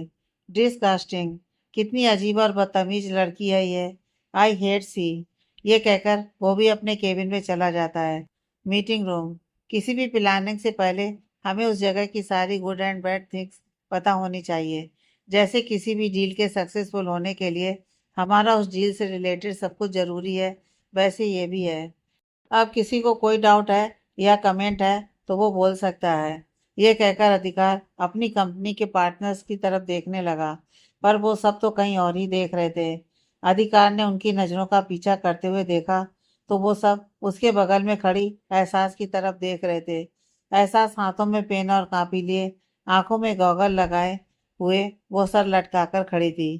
डिस्कास्टिंग, कितनी अजीब और बदतमीज लड़की है ये। आई हेट सी। ये कहकर वो भी अपने केबिन में चला जाता है। Meeting room. किसी भी प्लानिंग से पहले हमें उस जगह की सारी गुड एंड बैड थिंग्स पता होनी चाहिए। जैसे किसी भी डील के सक्सेसफुल होने के लिए हमारा उस डील से रिलेटेड सब कुछ ज़रूरी है, वैसे ये भी है। अब किसी को कोई डाउट है या कमेंट है तो वो बोल सकता है। ये कहकर अधिकार अपनी कंपनी के पार्टनर्स की तरफ देखने लगा, पर वो सब तो कहीं और ही देख रहे थे। अधिकार ने उनकी नज़रों का पीछा करते हुए देखा तो वो सब उसके बगल में खड़ी एहसास की तरफ देख रहे थे। एहसास हाथों में पेन और कॉपी लिए, आंखों में गॉगल लगाए हुए वो सर लटकाकर खड़ी थी।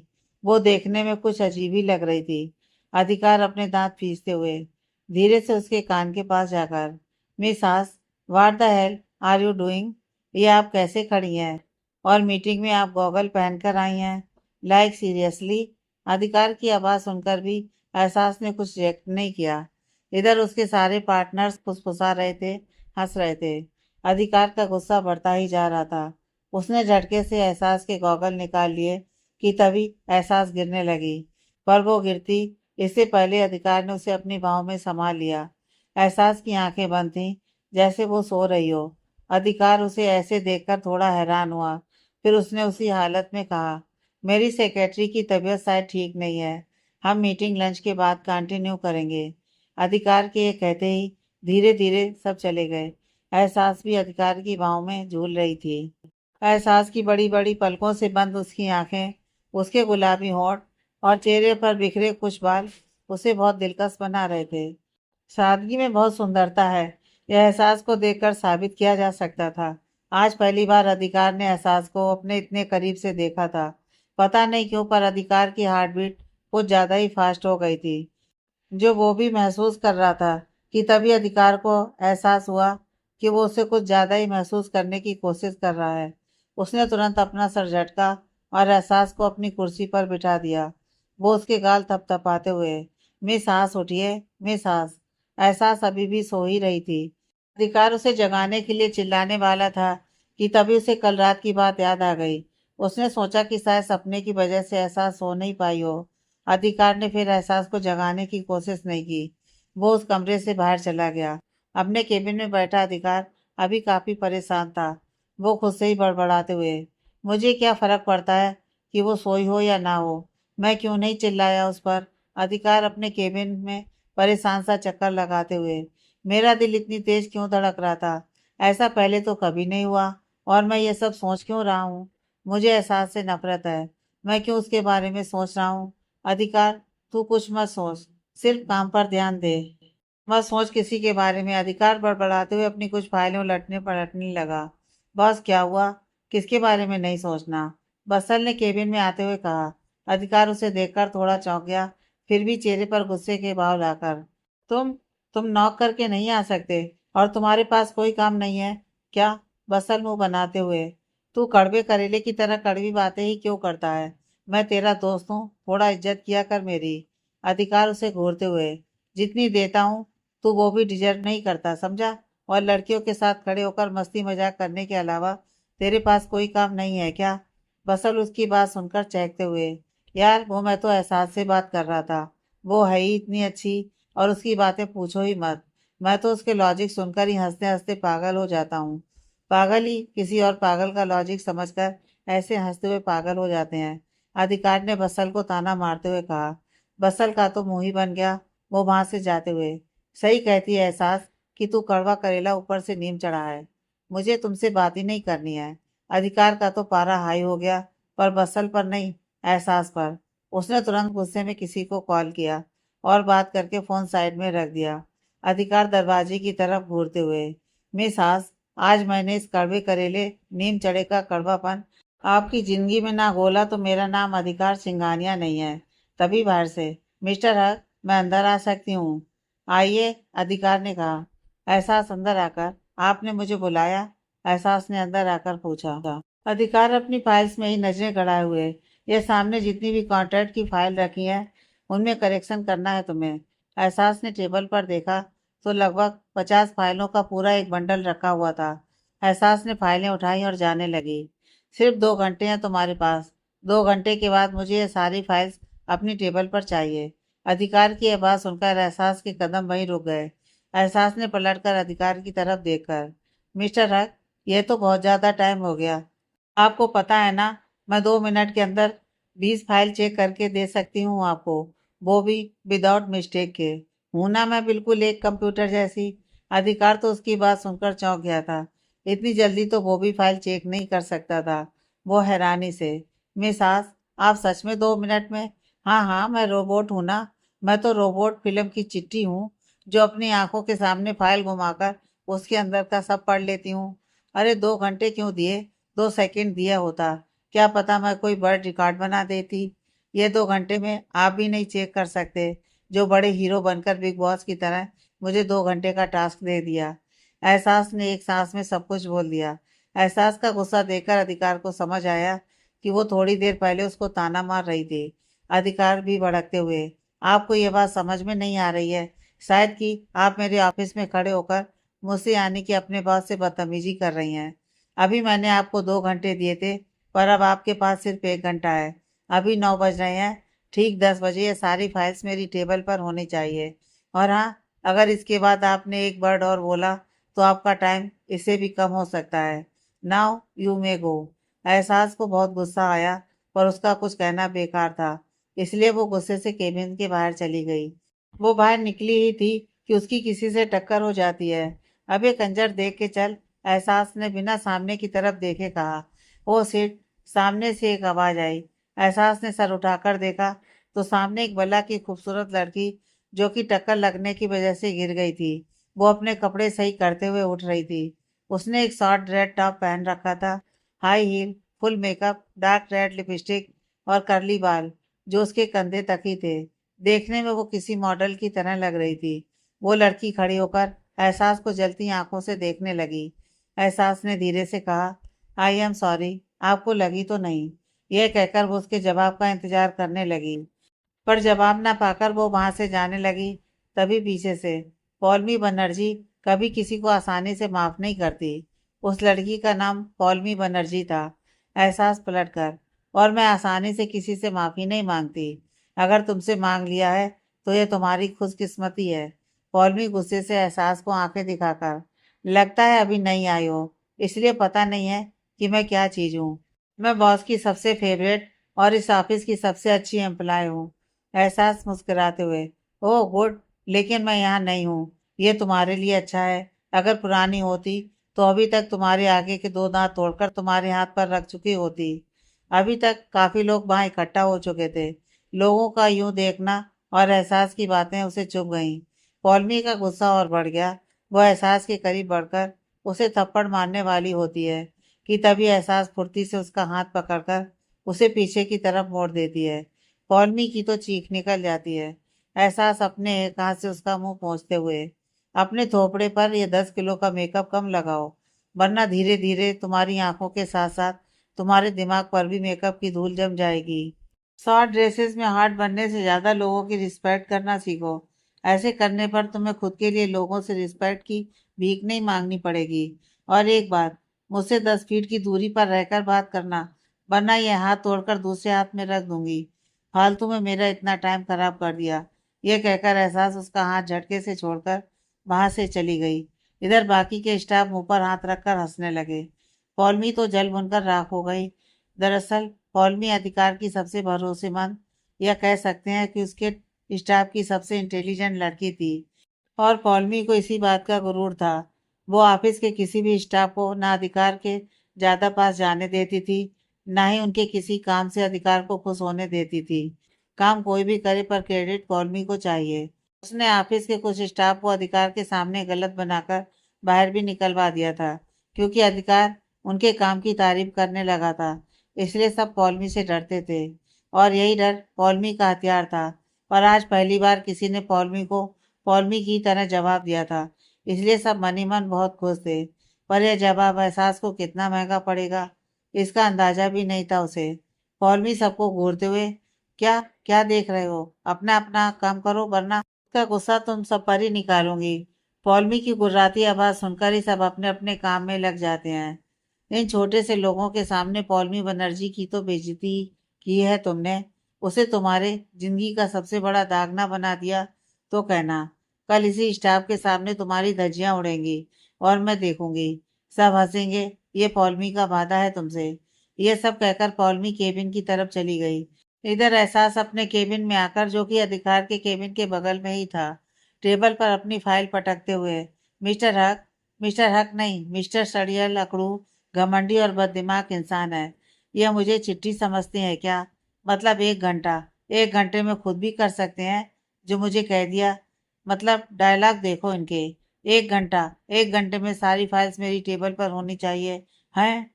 वो देखने में कुछ अजीब ही लग रही थी। अधिकार अपने दांत पीसते हुए धीरे से उसके कान के पास जाकर, miss Haas, what the hell are you doing? ये आप कैसे खड़ी हैं? और मीटिंग में आप गॉगल पहनकर आई हैं? Like seriously? अधिकार की आवाज़ सुनकर भी एहसास ने कुछ रिएक्ट नहीं किया। इधर उसके सारे पार्टनर्स फुसफुसा रहे थे, हंस रहे थे। अधिकार का गुस्सा बढ़ता ही जा रहा था। उसने झटके से एहसास के गॉगल निकाल लिए कि तभी एहसास गिरने लगी, पर वो गिरती इससे पहले अधिकार ने उसे अपनी बाहों में संभाल लिया। एहसास की आंखें बंद थीं, जैसे वो सो रही हो। अधिकार उसे ऐसे देखकर थोड़ा हैरान हुआ। फिर उसने उसी हालत में कहा, मेरी सेक्रेटरी की तबीयत शायद ठीक नहीं है। हम मीटिंग लंच के बाद कंटिन्यू करेंगे। अधिकार के ये कहते ही धीरे धीरे सब चले गए। एहसास भी अधिकार की बाहों में झूल रही थी। एहसास की बड़ी बड़ी पलकों से बंद उसकी आंखें, उसके गुलाबी होंठ और चेहरे पर बिखरे कुछ बाल उसे बहुत दिलकश बना रहे थे। सादगी में बहुत सुंदरता है, यह एहसास को देखकर साबित किया जा सकता था। आज पहली बार अधिकार ने एहसास को अपने इतने करीब से देखा था। पता नहीं क्यों, पर अधिकार की हार्ट बीट कुछ ज़्यादा ही फास्ट हो गई थी, जो वो भी महसूस कर रहा था। कि तभी अधिकार को एहसास हुआ कि वो उसे कुछ ज़्यादा ही महसूस करने की कोशिश कर रहा है। उसने तुरंत अपना सर झटका और एहसास को अपनी कुर्सी पर बिठा दिया। वो उसके गाल थपथपाते हुए, मिस हास उठिए, मिस हास। एहसास अभी भी सो ही रही थी। अधिकार उसे जगाने के लिए चिल्लाने वाला था कि तभी उसे कल रात की बात याद आ गई। उसने सोचा कि शायद सपने की वजह से एहसास सो नहीं पाई हो। अधिकार ने फिर एहसास को जगाने की कोशिश नहीं की। वो उस कमरे से बाहर चला गया। अपने केबिन में बैठा अधिकार अभी काफी परेशान था। वो खुद से ही बड़बड़ाते हुए, मुझे क्या फर्क पड़ता है कि वो सोई हो या ना हो? मैं क्यों नहीं चिल्लाया उस पर? अधिकार अपने केबिन में परेशान सा चक्कर लगाते हुए, मेरा दिल इतनी तेज क्यों धड़क रहा था? ऐसा पहले तो कभी नहीं हुआ। और मैं ये सब सोच क्यों रहा हूँ? मुझे एहसास से नफरत है। मैं क्यों उसके बारे में सोच रहा हूँ? अधिकार, तू कुछ मत सोच, सिर्फ काम पर ध्यान दे। मत सोच किसी के बारे में। अधिकार बड़बड़ाते हुए अपनी कुछ फाइलें उलटने पलटने लगा। बस क्या हुआ? किसके बारे में नहीं सोचना? बसल ने केबिन में आते हुए कहा। अधिकार उसे देखकर थोड़ा चौंक गया, फिर भी चेहरे पर गुस्से के भाव लाकर, तुम तुम नॉक करके नहीं आ सकते? और तुम्हारे पास कोई काम नहीं है क्या? बसल मुंह बनाते हुए, तू कड़वे करेले की तरह कड़वी बातें ही क्यों करता है? मैं तेरा दोस्त हूँ, थोड़ा इज्जत किया कर मेरी। अधिकार उसे घूरते हुए, जितनी देता हूँ तू वो भी डिजर्व नहीं करता, समझा? और लड़कियों के साथ खड़े होकर मस्ती मजाक करने के अलावा तेरे पास कोई काम नहीं है क्या? बसल उसकी बात सुनकर चहकते हुए, यार वो मैं तो एहसास से बात कर रहा था। वो है ही इतनी अच्छी, और उसकी बातें पूछो ही मत। मैं तो उसके लॉजिक सुनकर ही हंसते हंसते पागल हो जाता हूँ। पागल ही किसी और पागल का लॉजिक समझकर ऐसे हंसते हुए पागल हो जाते हैं। अधिकार ने बसल को ताना मारते हुए कहा। बसल का तो मुंह ही बन गया। वो वहां से जाते हुए, सही कहती है एहसास कि तू कड़वा करेला ऊपर से नीम चढ़ा है। मुझे तुमसे बात ही नहीं करनी है। अधिकार का तो पारा हाई हो गया, पर बसल पर नहीं, एहसास पर। उसने तुरंत गुस्से में किसी को कॉल किया और बात करके फोन साइड में रख दिया। अधिकार दरवाजे की तरफ घूरते हुए, मिस सास, आज मैंने इस कड़वे करेले नीम चढ़े का कड़वापन आपकी जिंदगी में ना घोला तो मेरा नाम अधिकार सिंघानिया नहीं है। तभी बाहर से, मिस्टर हक, मैं अंदर आ सकती हूँ? आइए, अधिकार ने कहा। एहसास अंदर आकर, आपने मुझे बुलाया? एहसास ने अंदर आकर पूछा। अधिकार अपनी फाइल्स में ही नजरें गड़ाए हुए, ये सामने जितनी भी कॉन्ट्रैक्ट की फाइल रखी है उनमें करेक्शन करना है तुम्हें। एहसास ने टेबल पर देखा तो लगभग 50 फाइलों का पूरा एक बंडल रखा हुआ था। एहसास ने फाइलें उठाई और जाने लगी। सिर्फ 2 घंटे हैं तुम्हारे पास। 2 घंटे के बाद मुझे ये सारी फाइल्स अपनी टेबल पर चाहिए। अधिकार की यह बात सुनकर एहसास के कदम वहीं रुक गए। एहसास ने पलटकर अधिकार की तरफ देखकर, मिस्टर हक, यह तो बहुत ज्यादा टाइम हो गया। आपको पता है ना, मैं 2 मिनट के अंदर 20 फाइल चेक करके दे सकती हूँ आपको, वो भी विदाउट मिस्टेक के। हूं ना मैं बिल्कुल एक कंप्यूटर जैसी? अधिकार तो उसकी बात सुनकर चौंक गया था। इतनी जल्दी तो वो भी फाइल चेक नहीं कर सकता था। वो हैरानी से, मिस आस, आप सच में 2 मिनट में? हाँ हाँ, मैं रोबोट हूँ ना। मैं तो रोबोट फिल्म की चिट्ठी हूँ जो अपनी आंखों के सामने फाइल घुमाकर उसके अंदर का सब पढ़ लेती हूँ। अरे 2 घंटे क्यों दिए, 2 सेकंड दिया होता, क्या पता मैं कोई बर्ड रिकॉर्ड बना देती। ये 2 घंटे में आप भी नहीं चेक कर सकते, जो बड़े हीरो बनकर बिग बॉस की तरह मुझे 2 घंटे का टास्क दे दिया। एहसास ने एक सांस में सब कुछ बोल दिया। एहसास का गुस्सा देखकर अधिकार को समझ आया कि वो थोड़ी देर पहले उसको ताना मार रही थी। अधिकार भी भड़कते हुए, आपको ये बात समझ में नहीं आ रही है शायद कि आप मेरे ऑफिस में खड़े होकर मुझसे यानी कि अपने बॉस से बदतमीजी कर रही हैं। अभी मैंने आपको 2 घंटे दिए थे, पर अब आपके पास सिर्फ 1 घंटा है। अभी 9 बज रहे हैं। ठीक 10 बजे ये सारी फाइल्स मेरी टेबल पर होनी चाहिए। और हाँ, अगर इसके बाद आपने एक वर्ड और बोला तो आपका टाइम इससे भी कम हो सकता है। नाउ यू मे गो। एहसास को बहुत गुस्सा आया, पर उसका कुछ कहना बेकार था, इसलिए वो गुस्से से केबिन के बाहर चली गई। वो बाहर निकली ही थी कि उसकी किसी से टक्कर हो जाती है। अब ये कंजर देख के चल, एहसास ने बिना सामने की तरफ देखे कहा। ओ सिट, सामने से एक आवाज आई। एहसास ने सर उठाकर देखा तो सामने एक बला की खूबसूरत लड़की, जो कि टक्कर लगने की वजह से गिर गई थी, वो अपने कपड़े सही करते हुए उठ रही थी। उसने एक शॉर्ट रेड टॉप पहन रखा था, high heel, full makeup, dark red lipstick और करली बाल जो उसके कंधे तक ही थे। देखने में वो किसी मॉडल की तरह लग रही थी। वो लड़की खड़ी होकर एहसास को जलती आंखों से देखने लगी। एहसास ने धीरे से कहा, आई एम सॉरी, आपको लगी तो नहीं? यह कहकर वो उसके जवाब का इंतजार करने लगी, पर जवाब ना पाकर वो वहां से जाने लगी। तभी पीछे से, पौलमी बनर्जी कभी किसी को आसानी से माफ नहीं करती। उस लड़की का नाम पौलमी बनर्जी था। एहसास पलट कर, और मैं आसानी से किसी से माफी नहीं मांगती। अगर तुमसे मांग लिया है तो ये तुम्हारी खुशकिस्मती है। पौलमी गुस्से से एहसास को आंखें दिखाकर, लगता है अभी नहीं आई हो, इसलिए पता नहीं है कि मैं क्या चीज हूँ। मैं बॉस की सबसे फेवरेट और इस ऑफिस की सबसे अच्छी एम्प्लॉय हूँ। एहसास मुस्कुराते हुए, ओह गुड, लेकिन मैं यहाँ नहीं हूँ। ये तुम्हारे लिए अच्छा है। अगर पुरानी होती तो अभी तक तुम्हारे आगे के 2 दांत तोड़कर तुम्हारे हाथ पर रख चुकी होती। अभी तक काफी लोग वहां इकट्ठा हो चुके थे। लोगों का यूं देखना और एहसास की बातें उसे चुभ गईं। पौलमी का गुस्सा और बढ़ गया। वह एहसास के करीब बढ़कर उसे थप्पड़ मारने वाली होती है कि तभी एहसास फुर्ती से उसका हाथ पकड़कर उसे पीछे की तरफ मोड़ देती है। पौलमी की तो चीख निकल जाती है। एहसास अपने एक हाथ से उसका मुंह पोंछते हुए, अपने थोपड़े पर ये 10 किलो का मेकअप कम लगाओ, वरना धीरे धीरे तुम्हारी आंखों के साथ साथ तुम्हारे दिमाग पर भी मेकअप की धूल जम जाएगी। शॉर्ट ड्रेसेस में हार्ड बनने से ज्यादा लोगों की रिस्पेक्ट करना सीखो। ऐसे करने पर तुम्हें खुद के लिए लोगों से रिस्पेक्ट की भीख नहीं मांगनी पड़ेगी। और एक बात, मुझसे 10 फीट की दूरी पर रहकर बात करना, वरना यह हाथ तोड़कर दूसरे हाथ में रख दूंगी। फालतू में मेरा इतना टाइम खराब कर दिया। यह कहकर एहसास उसका हाथ झटके से छोड़कर वहां से चली गई। इधर बाकी के स्टाफ मुंह पर हाथ रखकर हंसने लगे। पौलमी तो जल भुनकर राख हो गई। दरअसल पौलमी अधिकार की सबसे भरोसेमंद, या कह सकते हैं कि उसके स्टाफ की सबसे इंटेलिजेंट लड़की थी। और पौलमी को इसी बात का गुरूर था। वो ऑफिस के किसी भी स्टाफ को ना अधिकार के ज्यादा पास जाने देती थी, ना ही उनके किसी काम से अधिकार को खुश होने देती थी। काम कोई भी करे पर क्रेडिट पौलमी को चाहिए। उसने ऑफिस के कुछ स्टाफ को अधिकार के सामने गलत बनाकर बाहर भी निकलवा दिया था, क्योंकि अधिकार उनके काम की तारीफ करने लगा था। इसलिए सब पौलमी से डरते थे और यही डर पौलमी का हथियार था। पर आज पहली बार किसी ने पौलमी को पौलमी की तरह जवाब दिया था, इसलिए सब मन ही मन बहुत खुश थे। पर यह जवाब एहसास को कितना महंगा पड़ेगा, इसका अंदाजा भी नहीं था उसे। पौलमी सबको घूरते हुए, क्या क्या देख रहे हो, अपना अपना काम करो वरना उसका गुस्सा तुम सब पर ही निकालूंगी। पौलमी की गुर्राती आवाज सुनकर ही सब अपने अपने काम में लग जाते हैं। इन छोटे से लोगों के सामने पौलमी बनर्जी की तो बेइज्जती की है तुमने। उसे तुम्हारे जिंदगी का सबसे बड़ा दाग ना बना दिया तो कहना। कल इसी स्टाफ के सामने तुम्हारी धज्जियां उड़ेंगी और मैं देखूंगी। सब हंसेंगे, ये पौलमी का वादा है तुमसे। ये सब कहकर पौलमी केबिन की तरफ चली गई। इधर एहसास अपने केबिन में आकर, जो कि अधिकार के केबिन के बगल में ही था, टेबल पर अपनी फाइल पटकते हुए, मिस्टर हक, मिस्टर हक नहीं, मिस्टर सड़ियल अकड़ू, घमंडी और बददिमाग इंसान है। यह मुझे चिट्ठी समझते हैं क्या? मतलब 1 घंटा, 1 घंटे में खुद भी कर सकते हैं जो मुझे कह दिया। मतलब डायलॉग देखो इनके। 1 घंटा, 1 घंटे में सारी फाइल्स मेरी टेबल पर होनी चाहिए हैं।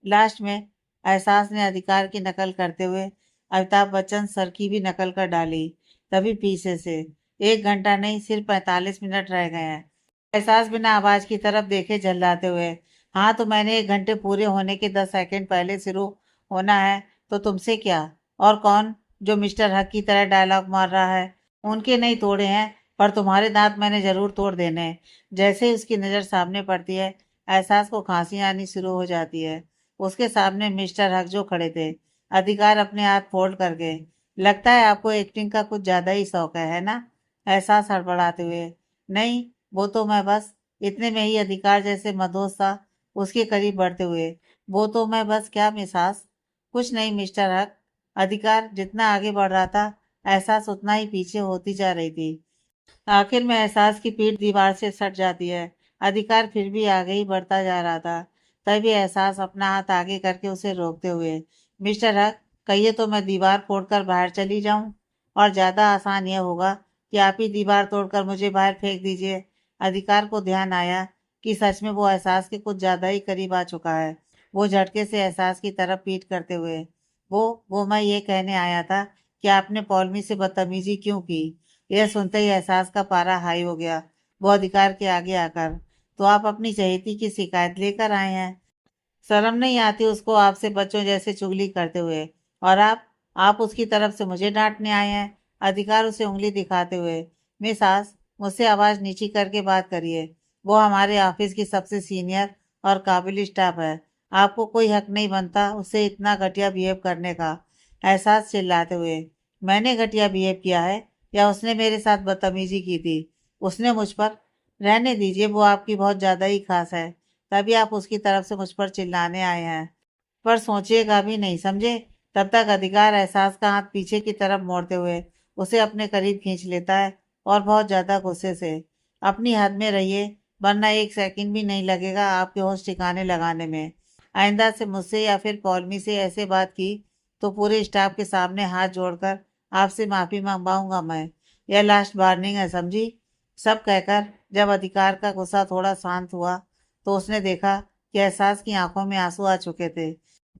लास्ट में एहसास ने अधिकार की नकल करते हुए अमिताभ बच्चन सर की भी नकल कर डाली। तभी पीछे से, 1 घंटा नहीं, सिर्फ 45 मिनट रह गए हैं। एहसास बिना आवाज की तरफ देखे झल्लाते हुए, हाँ तो मैंने 1 घंटे पूरे होने के 10 सेकंड पहले शुरू होना है, तो तुमसे क्या? और कौन जो मिस्टर हक की तरह डायलॉग मार रहा है? उनके नहीं तोड़े हैं, पर तुम्हारे दांत मैंने जरूर तोड़ देने हैं। जैसे ही उसकी नजर सामने पड़ती है, एहसास को खांसी आनी शुरू हो जाती है। उसके सामने मिस्टर हक जो खड़े थे। अधिकार अपने हाथ फोल्ड करके, लगता है आपको एक्टिंग का कुछ ज्यादा ही शौक है ना? एहसास हड़बड़ाते हुए, नहीं, वो तो मैं बस। इतने में ही अधिकार जैसे मदोस था उसके करीब बढ़ते हुए, वो तो मैं बस क्या मिसास? कुछ नहीं मिस्टर हक। अधिकार जितना आगे बढ़ रहा था, एहसास उतना ही पीछे होती जा रही थी। आखिर में एहसास की पीठ दीवार से सट जाती है। अधिकार फिर भी आगे ही बढ़ता जा रहा था। तभी एहसास अपना हाथ आगे करके उसे रोकते हुए, मिस्टर हक, कहिए तो मैं दीवार फोड़कर बाहर चली जाऊं, और ज्यादा आसान यह होगा कि आप ही दीवार तोड़कर मुझे बाहर फेंक दीजिए। अधिकार को ध्यान आया कि सच में वो एहसास के कुछ ज्यादा ही करीब आ चुका है। वो झटके से एहसास की तरफ पीठ करते हुए, वो मैं ये कहने आया था कि आपने पौलमी से बदतमीजी क्यों की? यह सुनते ही एहसास का पारा हाई हो गया। वो अधिकार के आगे आकर, तो आप अपनी चहेती की शिकायत लेकर आए हैं? शर्म नहीं आती उसको आपसे बच्चों जैसे चुगली करते हुए? और आप उसकी तरफ से मुझे डांटने आए हैं? अधिकार उसे उंगली दिखाते हुए, मिस आस, मुझसे आवाज नीची करके बात करिए। वो हमारे ऑफिस की सबसे सीनियर और काबिल स्टाफ है। आपको कोई हक नहीं बनता उससे इतना घटिया बिहेव करने का। एहसास चिल्लाते हुए, मैंने घटिया बिहेव किया है या उसने मेरे साथ बदतमीजी की थी? उसने मुझ पर, रहने दीजिए, वो आपकी बहुत ज्यादा ही खास है, तभी आप उसकी तरफ से मुझ पर चिल्लाने आए हैं। पर सोचिएगा भी नहीं, समझे? तब तक अधिकार एहसास का हाथ पीछे की तरफ मोड़ते हुए उसे अपने करीब खींच लेता है और बहुत ज्यादा गुस्से से, अपनी हद में रहिए, वरना 1 सेकंड भी नहीं लगेगा आपके होश ठिकाने लगाने में। आइंदा से मुझसे या फिर पौलमी से ऐसे बात की तो पूरे स्टाफ के सामने हाथ जोड़कर आपसे माफी मंगवाऊंगा मैं। यह लास्ट वार्निंग है, समझी? सब कहकर जब अधिकार का गुस्सा थोड़ा शांत हुआ, तो उसने देखा कि एहसास की आंखों में आंसू आ चुके थे।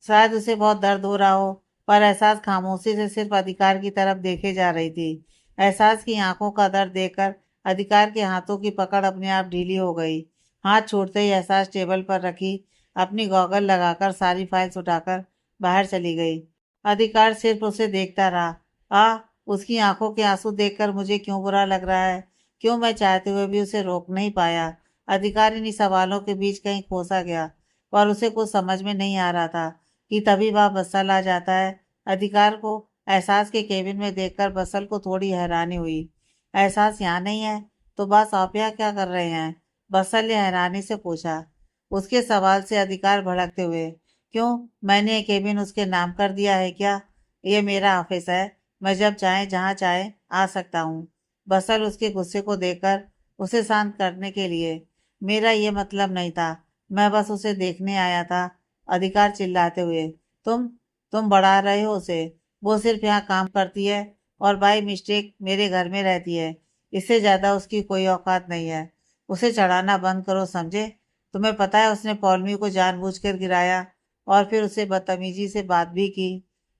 शायद उसे बहुत दर्द हो रहा हो, पर एहसास खामोशी से सिर्फ अधिकार की तरफ देखे जा रही थी। एहसास की आंखों का दर्द देखकर अधिकार के हाथों की पकड़ अपने आप ढीली हो गई। हाथ छूटते ही एहसास टेबल पर रखी अपनी गॉगल लगाकर सारी फाइल्स उठाकर बाहर चली गई। अधिकार सिर्फ उसे देखता रहा। उसकी आंखों के आंसू देखकर मुझे क्यों बुरा लग रहा है, क्यों मैं चाहते हुए भी उसे रोक नहीं पाया। अधिकार इन्हीं सवालों के बीच कहीं खोसा गया, पर उसे कुछ समझ में नहीं आ रहा था कि तभी वह बस्सल आ जाता है। अधिकार को एहसास के केबिन में देखकर बस्सल को थोड़ी हैरानी हुई। एहसास यहाँ नहीं है, तो बस आप यहाँ क्या कर रहे हैं? बस्सल ने हैरानी से पूछा। उसके सवाल से अधिकार भड़कते हुए, क्यों, मैंने ये केबिन उसके नाम कर दिया है क्या? ये मेरा ऑफिस है, मैं जब चाहे जहाँ चाहे आ सकता हूँ। बस्सल उसके गुस्से को देखकर उसे शांत करने के लिए, मेरा ये मतलब नहीं था, मैं बस उसे देखने आया था। अधिकार चिल्लाते हुए, तुम तुम बढ़ा रहे हो उसे। वो सिर्फ यहाँ काम करती है, और बाई मिस्टेक मेरे घर में रहती है। इससे ज़्यादा उसकी कोई औकात नहीं है। उसे चढ़ाना बंद करो, समझे? तुम्हें पता है उसने पौलमी को जानबूझकर गिराया और फिर उसे बदतमीजी से बात भी की।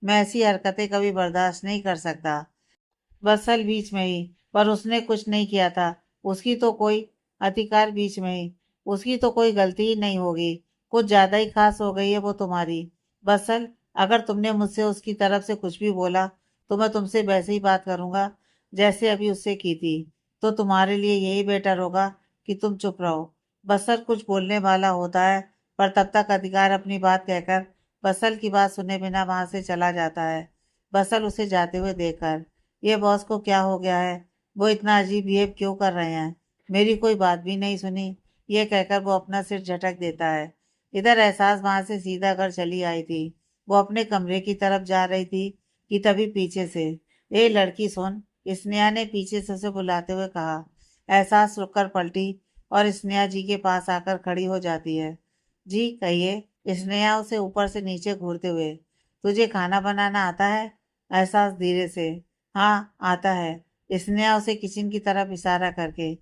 मैं ऐसी हरकतें कभी बर्दाश्त नहीं कर सकता। बसल बीच में ही। पर उसने कुछ नहीं किया था। उसकी तो कोई अधिकार बीच में ही। उसकी तो कोई गलती ही नहीं होगी। कुछ ज्यादा ही खास हो गई है वो तुम्हारी। बसल, अगर तुमने मुझसे उसकी तरफ से कुछ भी बोला तो मैं तुमसे वैसे ही बात करूंगा जैसे अभी उससे की थी। तो तुम्हारे लिए यही बेटर होगा कि तुम चुप रहो। बसल कुछ बोलने वाला होता है, पर तब तक अधिकार अपनी बात कहकर बसल की बात सुने बिना वहां से चला जाता है। बसल उसे जाते हुए देखकर, ये बॉस को क्या हो गया है? वो इतना अजीब बिहेव क्यों कर रहे हैं? मेरी कोई बात भी नहीं सुनी। ये कहकर वो अपना सिर झटक देता है। इधर एहसास वहां से सीधा घर चली आई थी। वो अपने कमरे की तरफ जा रही थी कि तभी पीछे से, ए लड़की सुन, स्नेहा ने पीछे से उसे बुलाते हुए कहा। एहसास रुककर पलटी और स्नेहा जी के पास आकर खड़ी हो जाती है। जी कहिए, स्नेहा उसे ऊपर से नीचे घूरते हुए। तुझे खाना बनाना आता है? एहसास धीरे से, हाँ आता है। स्नेहा उसे किचन की तरफ इशारा करके,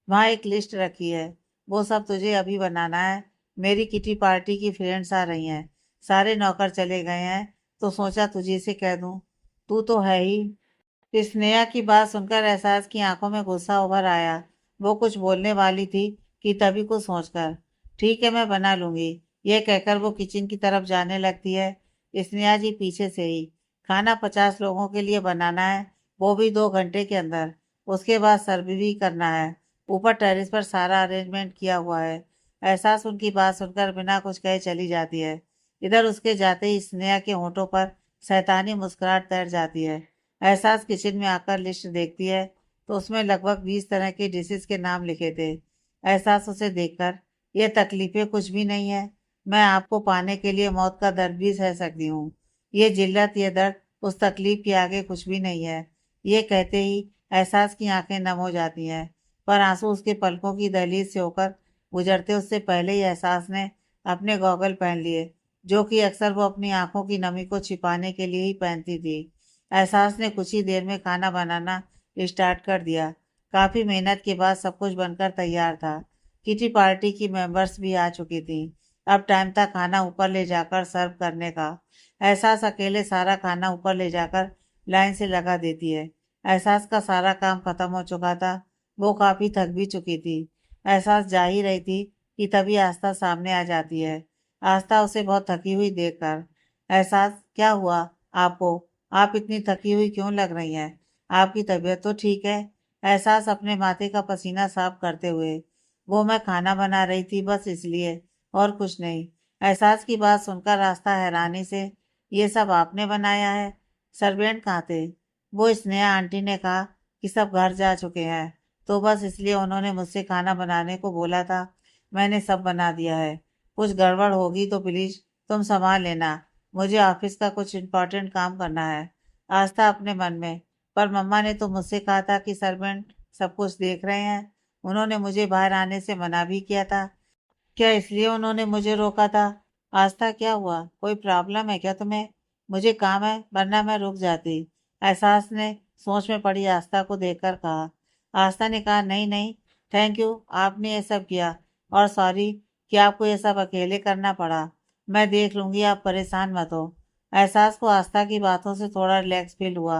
वहाँ एक लिस्ट रखी है, वो सब तुझे अभी बनाना है। मेरी किटी पार्टी की फ्रेंड्स आ रही हैं, सारे नौकर चले गए हैं, तो सोचा तुझे से कह दूं। तू तो है ही। स्नेहा की बात सुनकर एहसास की आंखों में गुस्सा उभर आया। वो कुछ बोलने वाली थी कि तभी कुछ सोचकर, ठीक है मैं बना लूंगी, यह कहकर वो किचन की तरफ जाने लगती है। स्नेहा जी पीछे से ही, खाना 50 लोगों के लिए बनाना है, वो भी 2 घंटे के अंदर। उसके बाद सर्व भी करना है। ऊपर टेरेस पर सारा अरेंजमेंट किया हुआ है। एहसास उनकी बात सुनकर बिना कुछ कहे चली जाती है। इधर उसके जाते ही स्नेहा के होठों पर शैतानी मुस्कुराहट तैर जाती है। एहसास किचन में आकर लिस्ट देखती है तो उसमें लगभग 20 तरह के डिशेस के नाम लिखे थे। एहसास उसे देखकर, ये तकलीफें कुछ भी नहीं है, मैं आपको पाने के लिए मौत का दर्द भी सह सकती हूँ। ये जिल्लत, ये दर्द उस तकलीफ के आगे कुछ भी नहीं है। ये कहते ही एहसास की आंखें नम हो जाती हैं, पर आंसू उसके पलकों की दहलीज से होकर गुजरते उससे पहले ही एहसास ने अपने गॉगल पहन लिए, जो कि अक्सर वो अपनी आंखों की नमी को छिपाने के लिए ही पहनती थी। एहसास ने कुछ ही देर में खाना बनाना स्टार्ट कर दिया। काफी मेहनत के बाद सब कुछ बनकर तैयार था। किटी पार्टी की मेंबर्स भी आ चुकी थी। अब टाइम था खाना ऊपर ले जाकर सर्व करने का। एहसास अकेले सारा खाना ऊपर ले जाकर लाइन से लगा देती है। एहसास का सारा काम खत्म हो चुका था। वो काफी थक भी चुकी थी। एहसास जा ही रही थी कि तभी आस्था सामने आ जाती है। आस्था उसे बहुत थकी हुई देखकर, एहसास क्या हुआ आपको? आप इतनी थकी हुई क्यों लग रही हैं? आपकी तबीयत तो ठीक है? एहसास अपने माथे का पसीना साफ करते हुए, वो मैं खाना बना रही थी बस इसलिए, और कुछ नहीं। एहसास की बात सुनकर रास्ता हैरानी से, ये सब आपने बनाया है? सर्वेंट कहाँ थे? वो स्नेहा आंटी ने कहा कि सब घर जा चुके हैं, तो बस इसलिए उन्होंने मुझसे खाना बनाने को बोला था। मैंने सब बना दिया है। कुछ गड़बड़ होगी तो प्लीज तुम संभाल लेना। मुझे ऑफिस का कुछ इम्पोर्टेंट काम करना है। आस्था अपने मन में, पर मम्मा ने तो मुझसे कहा था कि सर्वेंट सब कुछ देख रहे हैं। उन्होंने मुझे बाहर आने से मना भी किया था। क्या इसलिए उन्होंने मुझे रोका था? आस्था क्या हुआ? कोई प्रॉब्लम है क्या तुम्हें? मुझे काम है, वरना मैं रुक जाती। एहसास ने सोच में पड़ी आस्था को देखकर कहा। आस्था ने कहा, नहीं नहीं, थैंक यू, आपने ये सब किया, और सॉरी कि आपको ये सब अकेले करना पड़ा। मैं देख लूंगी, आप परेशान मत हो। एहसास को आस्था की बातों से थोड़ा रिलैक्स फील हुआ।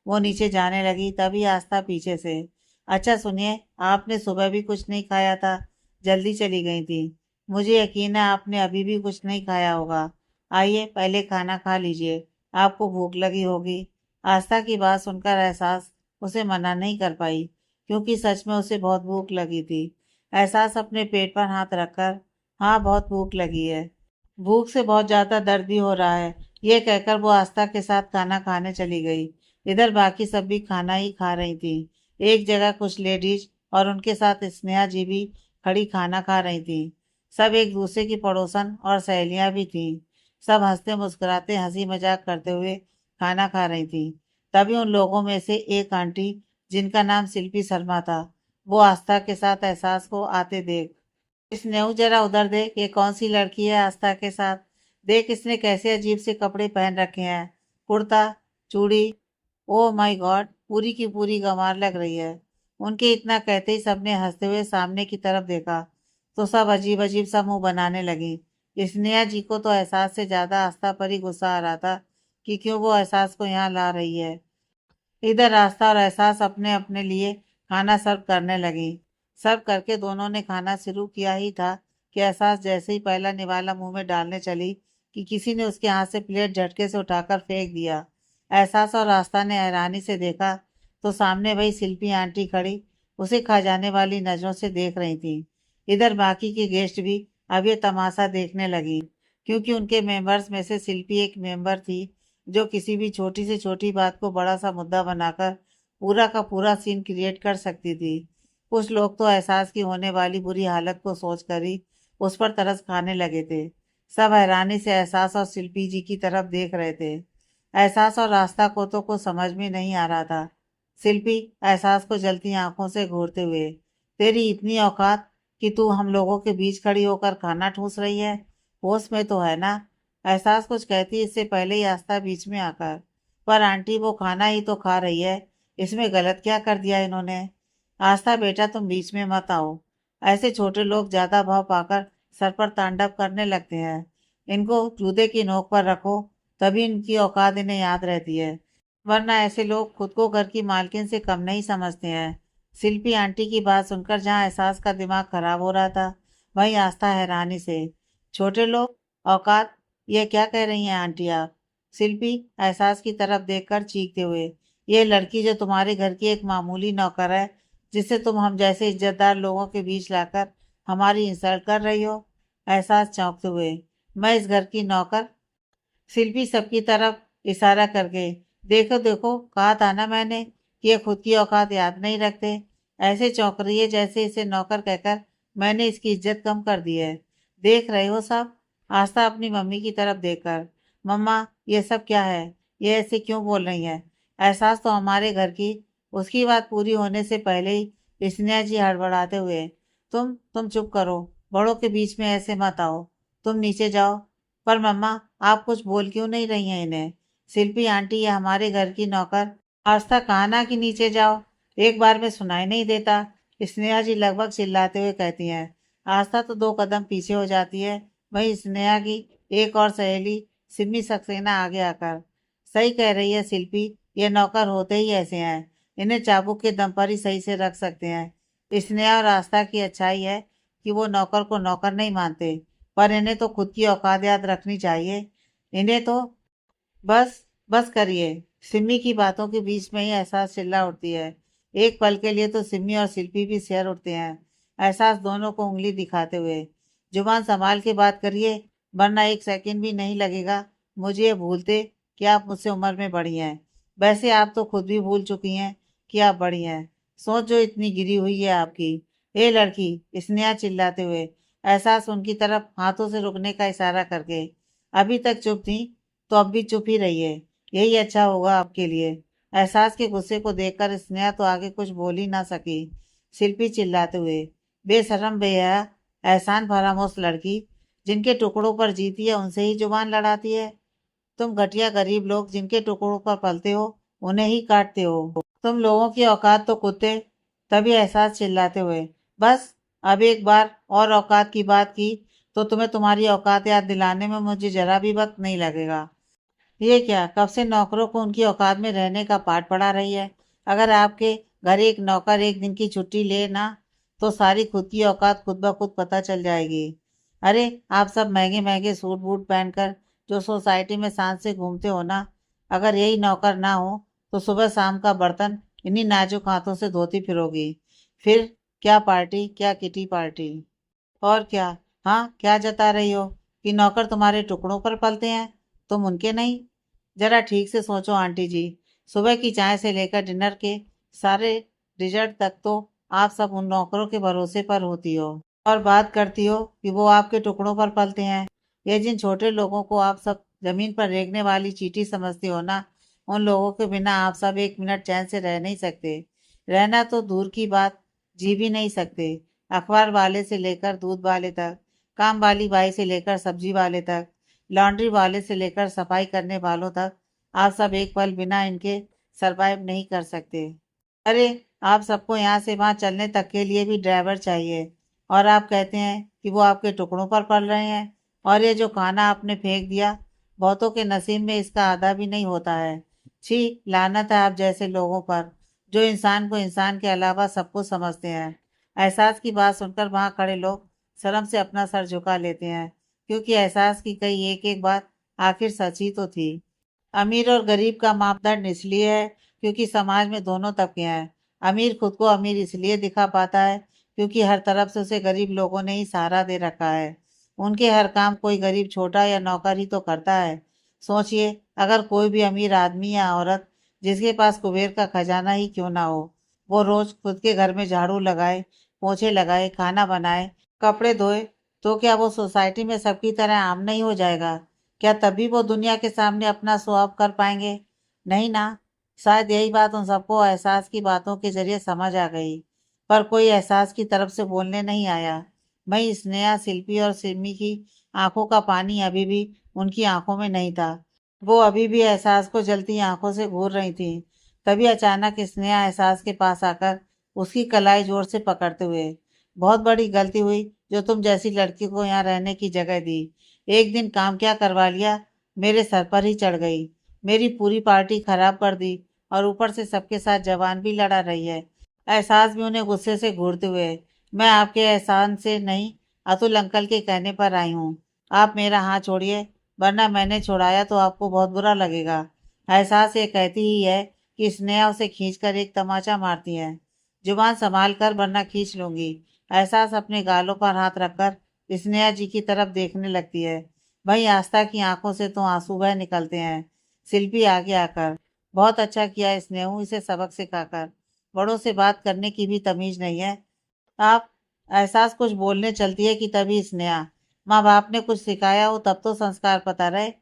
वो नीचे जाने लगी, तभी आस्था पीछे से, अच्छा सुनिए, आपने सुबह भी कुछ नहीं खाया था, जल्दी चली गई थी। मुझे यकीन है आपने अभी भी कुछ नहीं खाया होगा। आइए पहले खाना खा लीजिए, आपको भूख लगी होगी। आस्था की बात सुनकर एहसास उसे मना नहीं कर पाई, क्योंकि सच में उसे बहुत भूख लगी थी। एहसास अपने पेट पर हाथ रखकर, हाँ बहुत भूख लगी है, भूख से बहुत ज्यादा दर्द भी हो रहा है, ये कहकर वो आस्था के साथ खाना खाने चली गई। इधर बाकी सब भी खाना ही खा रही थी। एक जगह कुछ लेडीज और उनके साथ स्नेहा जी भी खड़ी खाना खा रही थी। सब एक दूसरे की पड़ोसन और सहेलियां भी थीं। सब हंसते मुस्कुराते हंसी मजाक करते हुए खाना खा रही थी। तभी उन लोगों में से एक आंटी, जिनका नाम शिल्पी शर्मा था, वो आस्था के साथ एहसास को आते देख, स्नेहू जरा उधर देख, ये कौन सी लड़की है आस्था के साथ? देख इसने कैसे अजीब से कपड़े पहन रखे हैं, कुर्ता, चूड़ी, ओह माय गॉड, पूरी की पूरी गंवार लग रही है। उनके इतना कहते ही सबने हंसते हुए सामने की तरफ देखा तो सब अजीब अजीब सा मुंह बनाने लगी। स्नेहा जी को तो एहसास से ज्यादा आस्था पर ही गुस्सा आ रहा था कि क्यों वो एहसास को यहाँ ला रही है। इधर रास्ता और एहसास अपने अपने लिए खाना सर्व करने लगी। सर्व करके दोनों ने खाना शुरू किया ही था कि एहसास जैसे ही पहला निवाला मुंह में डालने चली कि किसी ने उसके हाथ से प्लेट झटके से उठाकर फेंक दिया। एहसास और रास्ता ने हैरानी से देखा तो सामने वही शिल्पी आंटी खड़ी उसे खा जाने वाली नजरों से देख रही थी। इधर बाकी के गेस्ट भी अब ये तमाशा देखने लगी, क्योंकि उनके मेंबर्स में से शिल्पी एक मेंबर थी जो किसी भी छोटी से छोटी बात को बड़ा सा मुद्दा बनाकर पूरा का पूरा सीन क्रिएट कर सकती थी। कुछ लोग तो एहसास की होने वाली बुरी हालत को सोचकर ही उस पर तरस खाने लगे थे। सब हैरानी से एहसास और शिल्पी जी की तरफ देख रहे थे। एहसास और रास्ता को तो कुछ समझ में नहीं आ रहा था। शिल्पी एहसास को जलती आंखों से घूरते हुए, तेरी इतनी औकात कि तू हम लोगों के बीच खड़ी होकर खाना ठूस रही है, होश में तो है ना? एहसास कुछ कहती इससे पहले ही आस्था बीच में आकर, पर आंटी वो खाना ही तो खा रही है, इसमें गलत क्या कर दिया इन्होंने? आस्था बेटा तुम बीच में मत आओ। ऐसे छोटे लोग ज्यादा भाव पाकर सर पर तांडव करने लगते हैं। इनको जूते की नोक पर रखो, तभी इनकी औकात इन्हें याद रहती है, वरना ऐसे लोग खुद को घर की मालकिन से कम नहीं समझते हैं। शिल्पी आंटी की बात सुनकर जहाँ एहसास का दिमाग खराब हो रहा था, वहीं आस्था हैरानी से, छोटे लोग, औकात, ये क्या कह रही हैं आंटी आप? शिल्पी एहसास की तरफ देखकर चीखते हुए, ये लड़की जो तुम्हारे घर की एक मामूली नौकर है, जिसे तुम हम जैसे इज्जतदार लोगों के बीच लाकर हमारी इंसल्ट कर रही हो? एहसास चौंकते हुए, मैं इस घर की नौकर? शिल्पी सबकी तरफ इशारा करके, देखो देखो, कहा था ना मैंने कि ये खुद की औकात याद नहीं रखते। ऐसे चौंक रही है जैसे इसे नौकर कहकर मैंने इसकी इज्जत कम कर दी है। देख रहे हो सब? आस्था अपनी मम्मी की तरफ देखकर, मम्मा ये सब क्या है? ये ऐसे क्यों बोल रही है? एहसास तो हमारे घर की। उसकी बात पूरी होने से पहले ही स्नेहा जी हड़बड़ाते हुए, तुम चुप करो, बड़ों के बीच में ऐसे मत आओ, तुम नीचे जाओ। पर मम्मा, आप कुछ बोल क्यों नहीं रही हैं इन्हें? शिल्पी आंटी ये हमारे घर की नौकर। आस्था कहा ना कि नीचे जाओ, एक बार में सुनाई नहीं देता, स्नेहा जी लगभग चिल्लाते हुए कहती हैं। आस्था तो 2 कदम पीछे हो जाती है। वहीं स्नेहा की एक और सहेली सिमी सक्सेना आगे आकर, सही कह रही है शिल्पी, ये नौकर होते ही ऐसे हैं, इन्हें चाबुक के दम पर ही सही से रख सकते हैं। स्नेहा और आस्था की अच्छाई है कि वो नौकर को नौकर नहीं मानते, पर इन्हें तो खुद की औकात याद रखनी चाहिए। इन्हें तो बस बस करिए। सिमी की बातों के बीच में ही एहसास चिल्ला उठती है। एक पल के लिए तो सिमी और शिल्पी भी सिर उठते हैं। एहसास दोनों को उंगली दिखाते हुए, जुबान संभाल के बात करिए, वरना एक सेकंड भी नहीं लगेगा मुझे ये भूलते कि आप मुझसे उम्र में बड़ी हैं। वैसे आप तो खुद भी भूल चुकी हैं कि आप बड़ी हैं। सोच जो इतनी गिरी हुई है आपकी। ए लड़की, स्नेहा चिल्लाते हुए, एहसास उनकी तरफ हाथों से रुकने का इशारा करके, अभी तक चुप थी तो अब भी चुप ही रहिए, यही अच्छा होगा आपके लिए। एहसास के गुस्से को देखकर स्नेहा तो आगे कुछ बोल ही ना सकी। शिल्पी चिल्लाते हुए, बेशरम बेहया, एहसान फरामोश लड़की, जिनके टुकड़ों पर जीती है उनसे ही जुबान लड़ाती है। तुम घटिया गरीब लोग जिनके टुकड़ों पर पलते हो, उन्हें ही काटते हो। तुम लोगों की औकात तो कुत्ते। तभी एहसास चिल्लाते हुए, बस, अब एक बार और औकात की बात की तो तुम्हें तुम्हारी औकात याद दिलाने में मुझे जरा भी वक्त नहीं लगेगा। ये क्या, कब से नौकरों को उनकी औकात में रहने का पाठ पढ़ा रही है? अगर आपके घर एक नौकर एक दिन की छुट्टी ले ना, तो सारी खुद की औकात खुद ब खुद पता चल जाएगी। अरे आप सब महंगे महंगे सूट बूट पहनकर जो सोसाइटी में सांझ से घूमते हो ना, अगर यही नौकर ना हो तो सुबह शाम का बर्तन इन्हीं नाजुक हाथों से धोती फिरोगी। फिर क्या पार्टी, क्या किटी पार्टी, और क्या? हाँ, क्या जता रही हो कि नौकर तुम्हारे टुकड़ों पर पलते हैं, तुम उनके नहीं? जरा ठीक से सोचो आंटी जी, सुबह की चाय से लेकर डिनर के सारे डिजर्ट तक तो आप सब उन नौकरों के भरोसे पर होती हो, और बात करती हो कि वो आपके टुकड़ों पर पलते हैं। ये जिन छोटे लोगों को आप सब जमीन पर रेंगने वाली चींटी समझती हो ना, उन लोगों के बिना आप सब एक मिनट चैन से रह नहीं सकते। रहना तो दूर की बात, जी भी नहीं सकते। अखबार वाले से लेकर दूध वाले तक, काम वाली बाई से लेकर सब्जी वाले तक, लॉन्ड्री वाले से लेकर सफाई करने वालों तक, आप सब एक पल बिना इनके सरवाइव नहीं कर सकते। अरे, आप सबको यहाँ से वहाँ चलने तक के लिए भी ड्राइवर चाहिए और आप कहते हैं कि वो आपके टुकड़ों पर पल रहे हैं। और ये जो खाना आपने फेंक दिया, बहुतों के नसीब में इसका आधा भी नहीं होता है। छी, लानत है आप जैसे लोगों पर, जो इंसान को इंसान के अलावा सब कुछ समझते हैं। एहसास की बात सुनकर वहाँ खड़े लोग शर्म से अपना सर झुका लेते हैं, क्योंकि एहसास की कई एक एक बात आखिर सच ही तो थी। अमीर और गरीब का मापदंड इसलिए है क्योंकि समाज में दोनों तबके हैं। अमीर खुद को अमीर इसलिए दिखा पाता है क्योंकि हर तरफ से उसे गरीब लोगों ने ही सहारा दे रखा है। उनके हर काम कोई गरीब छोटा या नौकर ही तो करता है। सोचिए, अगर कोई भी अमीर आदमी या औरत, जिसके पास कुबेर का खजाना ही क्यों ना हो, वो रोज खुद के घर में झाड़ू लगाए, पोछे लगाए, खाना बनाए, कपड़े धोए, तो क्या वो सोसाइटी में सबकी तरह आम नहीं हो जाएगा? क्या तभी वो दुनिया के सामने अपना शो ऑफ कर पाएंगे? नहीं ना। शायद यही बात उन सबको एहसास की बातों के जरिए समझ आ गई, पर कोई एहसास की तरफ से बोलने नहीं आया। भाई, स्नेहा, शिल्पी और सिमी की आंखों का पानी अभी भी उनकी आंखों में नहीं था। वो अभी भी एहसास को जलती आंखों से घूर रही थी। तभी अचानक स्नेहा एहसास के पास आकर उसकी कलाई जोर से पकड़ते हुए, बहुत बड़ी गलती हुई जो तुम जैसी लड़की को यहाँ रहने की जगह दी। एक दिन काम क्या करवा लिया, मेरे सर पर ही चढ़ गई। मेरी पूरी पार्टी खराब कर दी और ऊपर से सबके साथ जवान भी लड़ा रही है। एहसास भी उन्हें गुस्से से घूरते हुए, मैं आपके एहसान से नहीं, अतुल अंकल के कहने पर आई हूँ। आप मेरा हाथ छोड़िए, वरना मैंने छुड़ाया तो आपको बहुत बुरा लगेगा। एहसास ये कहती ही है कि स्नेहा उसे खींचकर एक तमाचा मारती है। जुबान संभाल कर, वरना खींच लूंगी। एहसास अपने गालों पर हाथ रखकर स्नेहा जी की तरफ देखने लगती है। वहीं आस्था की आंखों से तो आंसू बह निकलते हैं। शिल्पी आगे आकर, बहुत अच्छा किया स्नेहू इसे सबक सिखाकर। बड़ों से बात करने की भी तमीज नहीं है। आप, एहसास कुछ बोलने चलती है कि तभी स्नेहा, माँ बाप ने कुछ सिखाया हो तब तो संस्कार पता रहे।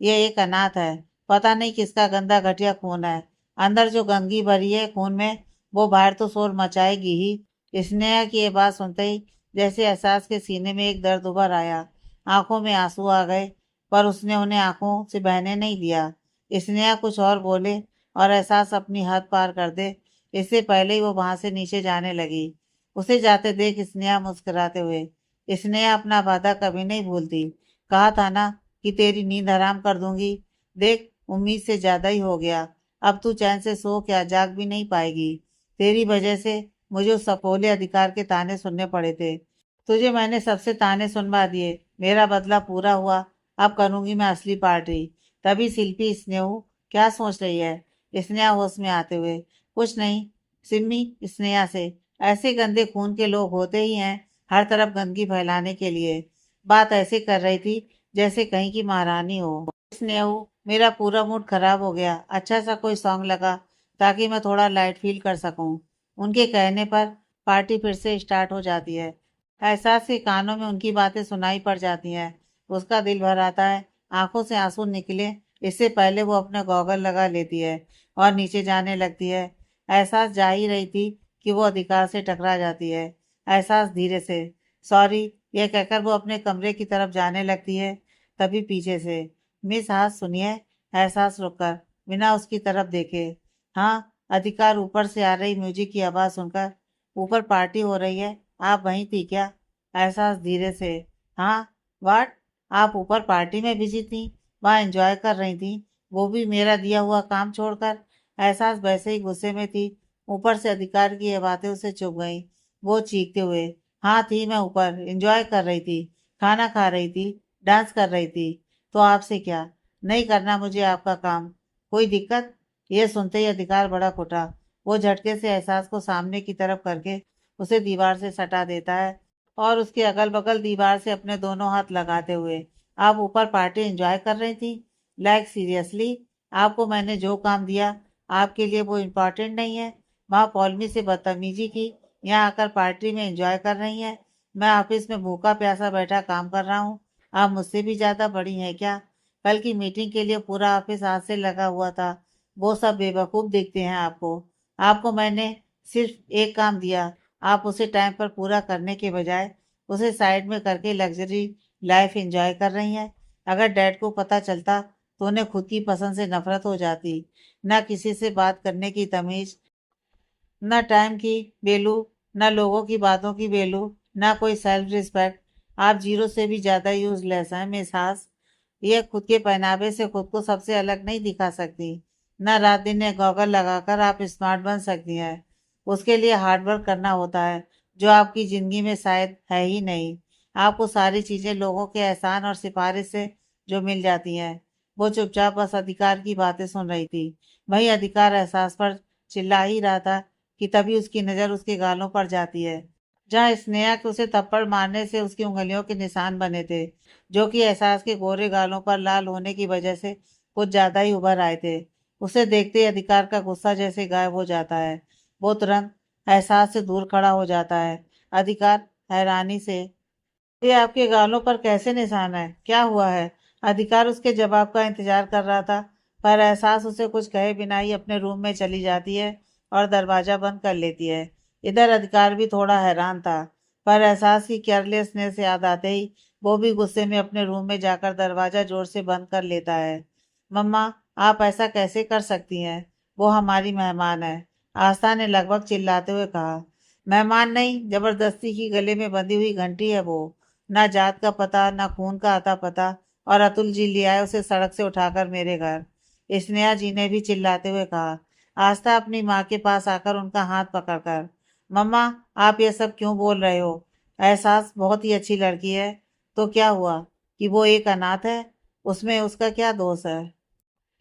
ये एक अनाथ है, पता नहीं किसका गंदा घटिया खून है। अंदर जो गंदगी भरी है खून में, वो बाहर तो शोर मचाएगी ही। स्नेहा की ये बात सुनते ही जैसे एहसास के सीने में एक दर्द उभर आया। आंखों में आंसू आ गए, पर उसने उन्हें आंखों से बहने नहीं दिया। स्नेहा कुछ और बोले और एहसास अपनी हद पार कर दे, इससे पहले ही वो वहां से नीचे जाने लगी। उसे जाते देख स्नेहा मुस्कुराते हुए, स्नेहा अपना वादा कभी नहीं भूलती। कहा था ना कि तेरी नींद हराम कर दूंगी। देख, उम्मीद से ज्यादा ही हो गया। अब तू चैन से सो क्या जाग भी नहीं पाएगी। तेरी वजह से मुझे उस सपोले अधिकार के ताने सुनने पड़े थे। तुझे मैंने सबसे ताने सुनवा दिए, मेरा बदला पूरा हुआ। अब करूंगी मैं असली पार्टी। तभी शिल्पी, स्नेहू क्या सोच रही है? स्नेहा होश में आते हुए, कुछ नहीं सिम्मी। स्नेहा से, ऐसे गंदे खून के लोग होते ही हैं हर तरफ गंदगी फैलाने के लिए। बात ऐसे कर रही थी जैसे कहीं की महारानी हो। स्नेहू, मेरा पूरा मूड खराब हो गया। अच्छा सा कोई सॉन्ग लगा ताकि मैं थोड़ा लाइट फील कर सकूं। उनके कहने पर पार्टी फिर से स्टार्ट हो जाती है। एहसास के कानों में उनकी बातें सुनाई पड़ जाती हैं। उसका दिल भर आता है। आंखों से आंसू निकले इससे पहले वो अपने गॉगल लगा लेती है और नीचे जाने लगती है। एहसास जा ही रही थी कि वो अधिकार से टकरा जाती है। एहसास धीरे से, सॉरी, यह कहकर वो अपने कमरे की तरफ जाने लगती है। तभी पीछे से, मिस हाथ सुनिए। एहसास रुककर बिना उसकी तरफ देखे, हाँ, अधिकार ऊपर से आ रही म्यूजिक की आवाज़ सुनकर, ऊपर पार्टी हो रही है, आप वहीं थी क्या? एहसास धीरे से, हाँ। वाट, आप ऊपर पार्टी में बिजी थी, वहाँ एंजॉय कर रही थी, वो भी मेरा दिया हुआ काम छोड़कर? एहसास वैसे ही गुस्से में थी। ऊपर से अधिकार की ये बातें उसे चुभ गई। वो चीखते हुए, हाँ थी, मैं ऊपर एंजॉय कर रही थी, खाना खा रही थी, डांस कर रही थी। तो आपसे क्या, नहीं करना मुझे आपका काम? कोई दिक्कत? ये सुनते ही अधिकार बड़ा फुटा। वो झटके से एहसास को सामने की तरफ करके उसे दीवार से सटा देता है और उसके अगल बगल दीवार से अपने दोनों हाथ लगाते हुए, आप ऊपर पार्टी एंजॉय कर रही थी? लाइक सीरियसली, आपको मैंने जो काम दिया, आपके लिए वो इम्पोर्टेंट नहीं है? वहाँ पौलमी से बदतमीजी की, यहाँ आकर पार्टी में एंजॉय कर रही हैं। मैं ऑफिस में भूखा प्यासा बैठा काम कर रहा हूँ, आप मुझसे भी ज़्यादा बड़ी हैं क्या? कल की मीटिंग के लिए पूरा ऑफिस हाथ से लगा हुआ था। वो सब बेवकूफ़ दिखते हैं आपको। आपको मैंने सिर्फ एक काम दिया, आप उसे टाइम पर पूरा करने के बजाय उसे साइड में करके लग्जरी लाइफ एंजॉय कर रही हैं। अगर डैड को पता चलता तो उन्हें खुद की पसंद से नफरत हो जाती। न किसी से बात करने की तमीज, न टाइम की वैल्यू, न लोगों की बातों की वैल्यू, न कोई सेल्फ रिस्पेक्ट। आप जीरो से भी ज्यादा यूजलेस हैं मिसास। ये खुद के पहनावे से खुद को सबसे अलग नहीं दिखा सकती। न रात दिन ये गॉगल लगाकर आप स्मार्ट बन सकती हैं। उसके लिए हार्ड वर्क करना होता है, जो आपकी जिंदगी में शायद है ही नहीं। आपको सारी चीजें लोगों के एहसान और सिफारिश से जो मिल जाती हैं। वो चुपचाप बस अधिकार की बातें सुन रही थी। वही अधिकार एहसास पर चिल्ला ही रहा था कि तभी उसकी नजर उसके गालों पर जाती है, जहाँ स्नेहा के उसे थप्पड़ मारने से उसकी उंगलियों के निशान बने थे, जो कि एहसास के गोरे गालों पर लाल होने की वजह से कुछ ज्यादा ही उभर आए थे। उसे देखते ही अधिकार का गुस्सा जैसे गायब हो जाता है। वो तुरंत एहसास से दूर खड़ा हो जाता है। अधिकार हैरानी से, ये आपके गालों पर कैसे निशान है? क्या हुआ है? अधिकार उसके जवाब का इंतजार कर रहा था, पर एहसास उसे कुछ कहे बिना ही अपने रूम में चली जाती है और दरवाजा बंद कर लेती है। इधर अधिकार भी थोड़ा हैरान था, पर एहसास की केयरलेसनेस याद आते ही वो भी गुस्से में अपने रूम में जाकर दरवाजा जोर से बंद कर लेता है। मम्मा, आप ऐसा कैसे कर सकती हैं? वो हमारी मेहमान है, आस्था ने लगभग चिल्लाते हुए कहा। मेहमान नहीं, जबरदस्ती की गले में बंधी हुई घंटी है वो। ना जात का पता, ना खून का आता पता। और अतुल जी ले आए उसे सड़क से उठाकर मेरे घर। स्नेहा जी ने भी चिल्लाते हुए कहा। आस्था अपनी माँ के पास आकर उनका हाथ पकड़कर, मम्मा, आप ये सब क्यों बोल रहे हो? एहसास बहुत ही अच्छी लड़की है। तो क्या हुआ कि वो एक अनाथ है? उसमें उसका क्या दोष है?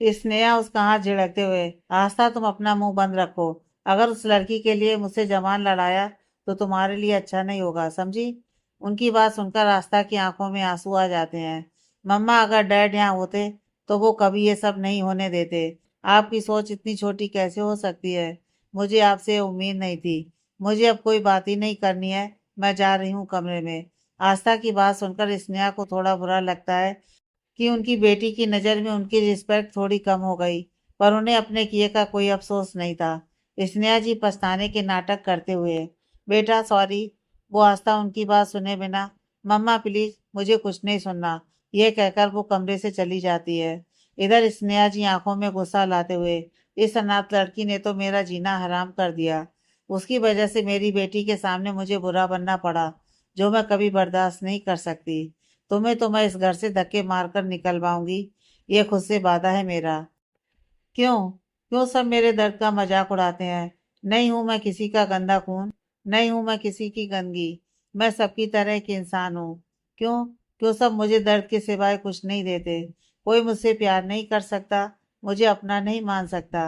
स्नेहा उसका हाथ झिड़कते हुए, आस्था तुम अपना मुंह बंद रखो। अगर उस लड़की के लिए मुझसे जबान लड़ाया तो तुम्हारे लिए अच्छा नहीं होगा, समझी? उनकी बात सुनकर आस्था की आंखों में आंसू आ जाते हैं। मम्मा, अगर डैड यहाँ होते तो वो कभी ये सब नहीं होने देते। आपकी सोच इतनी छोटी कैसे हो सकती है? मुझे आपसे उम्मीद नहीं थी। मुझे अब कोई बात ही नहीं करनी है। मैं जा रही हूँ कमरे में। आस्था की बात सुनकर स्नेहा को थोड़ा बुरा लगता है कि उनकी बेटी की नज़र में उनकी रिस्पेक्ट थोड़ी कम हो गई, पर उन्हें अपने किए का कोई अफसोस नहीं था। स्नेहा जी पछताने के नाटक करते हुए, बेटा सॉरी। वो आस्था उनकी बात सुने बिना, मम्मा प्लीज मुझे कुछ नहीं सुनना, यह कहकर वो कमरे से चली जाती है। इधर स्नेहा जी आंखों में गुस्सा लाते हुए, इस अनाथ लड़की ने तो मेरा जीना हराम कर दिया। उसकी वजह से मेरी बेटी के सामने मुझे बुरा बनना पड़ा, जो मैं कभी बर्दाश्त नहीं कर सकती। तुम्हें तो मैं इस घर से धक्के मारकर निकलवाऊंगी, ये खुद से वादा है मेरा। क्यों? क्यों सब मेरे दर्द का मजाक उड़ाते हैं? नहीं हूं मैं किसी का गंदा खून, नहीं हूं मैं किसी की गंदगी। मैं सबकी तरह एक इंसान हूँ। क्यों? क्यों सब मुझे दर्द के सिवाय कुछ नहीं देते? कोई मुझसे प्यार नहीं कर सकता, मुझे अपना नहीं मान सकता।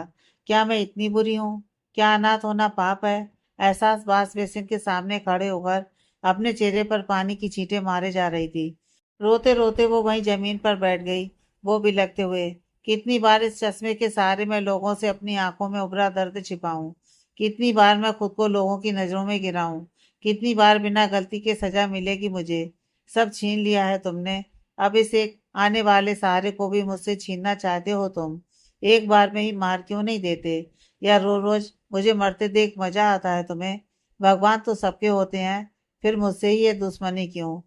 क्या मैं इतनी बुरी हूँ? क्या अनाथ होना पाप है? एहसास बास बेसिन के सामने खड़े होकर अपने चेहरे पर पानी की छींटे मारे जा रही थी। रोते रोते वो वहीं जमीन पर बैठ गई, वो भी लगते हुए। कितनी बार इस चश्मे के सहारे मैं लोगों से अपनी आंखों में उभरा दर्द छिपाऊं? कितनी बार मैं खुद को लोगों की नजरों में गिराऊं? कितनी बार बिना गलती के सजा मिलेगी मुझे? सब छीन लिया है तुमने। अब इस एक आने वाले सहारे को भी मुझसे छीनना चाहते हो तुम। एक बार में ही मार क्यों नहीं देते? या रोज रोज मुझे मरते देख मजा आता है तुम्हें? भगवान तो सबके होते हैं, फिर मुझसे ही ये दुश्मनी क्यों?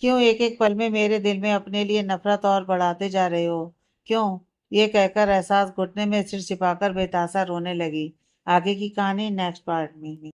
क्यों एक एक पल में मेरे दिल में अपने लिए नफरत और बढ़ाते जा रहे हो? क्यों? ये कहकर एहसास घुटने में सिर छिपाकर बेतासा रोने लगी। आगे की कहानी नेक्स्ट पार्ट में।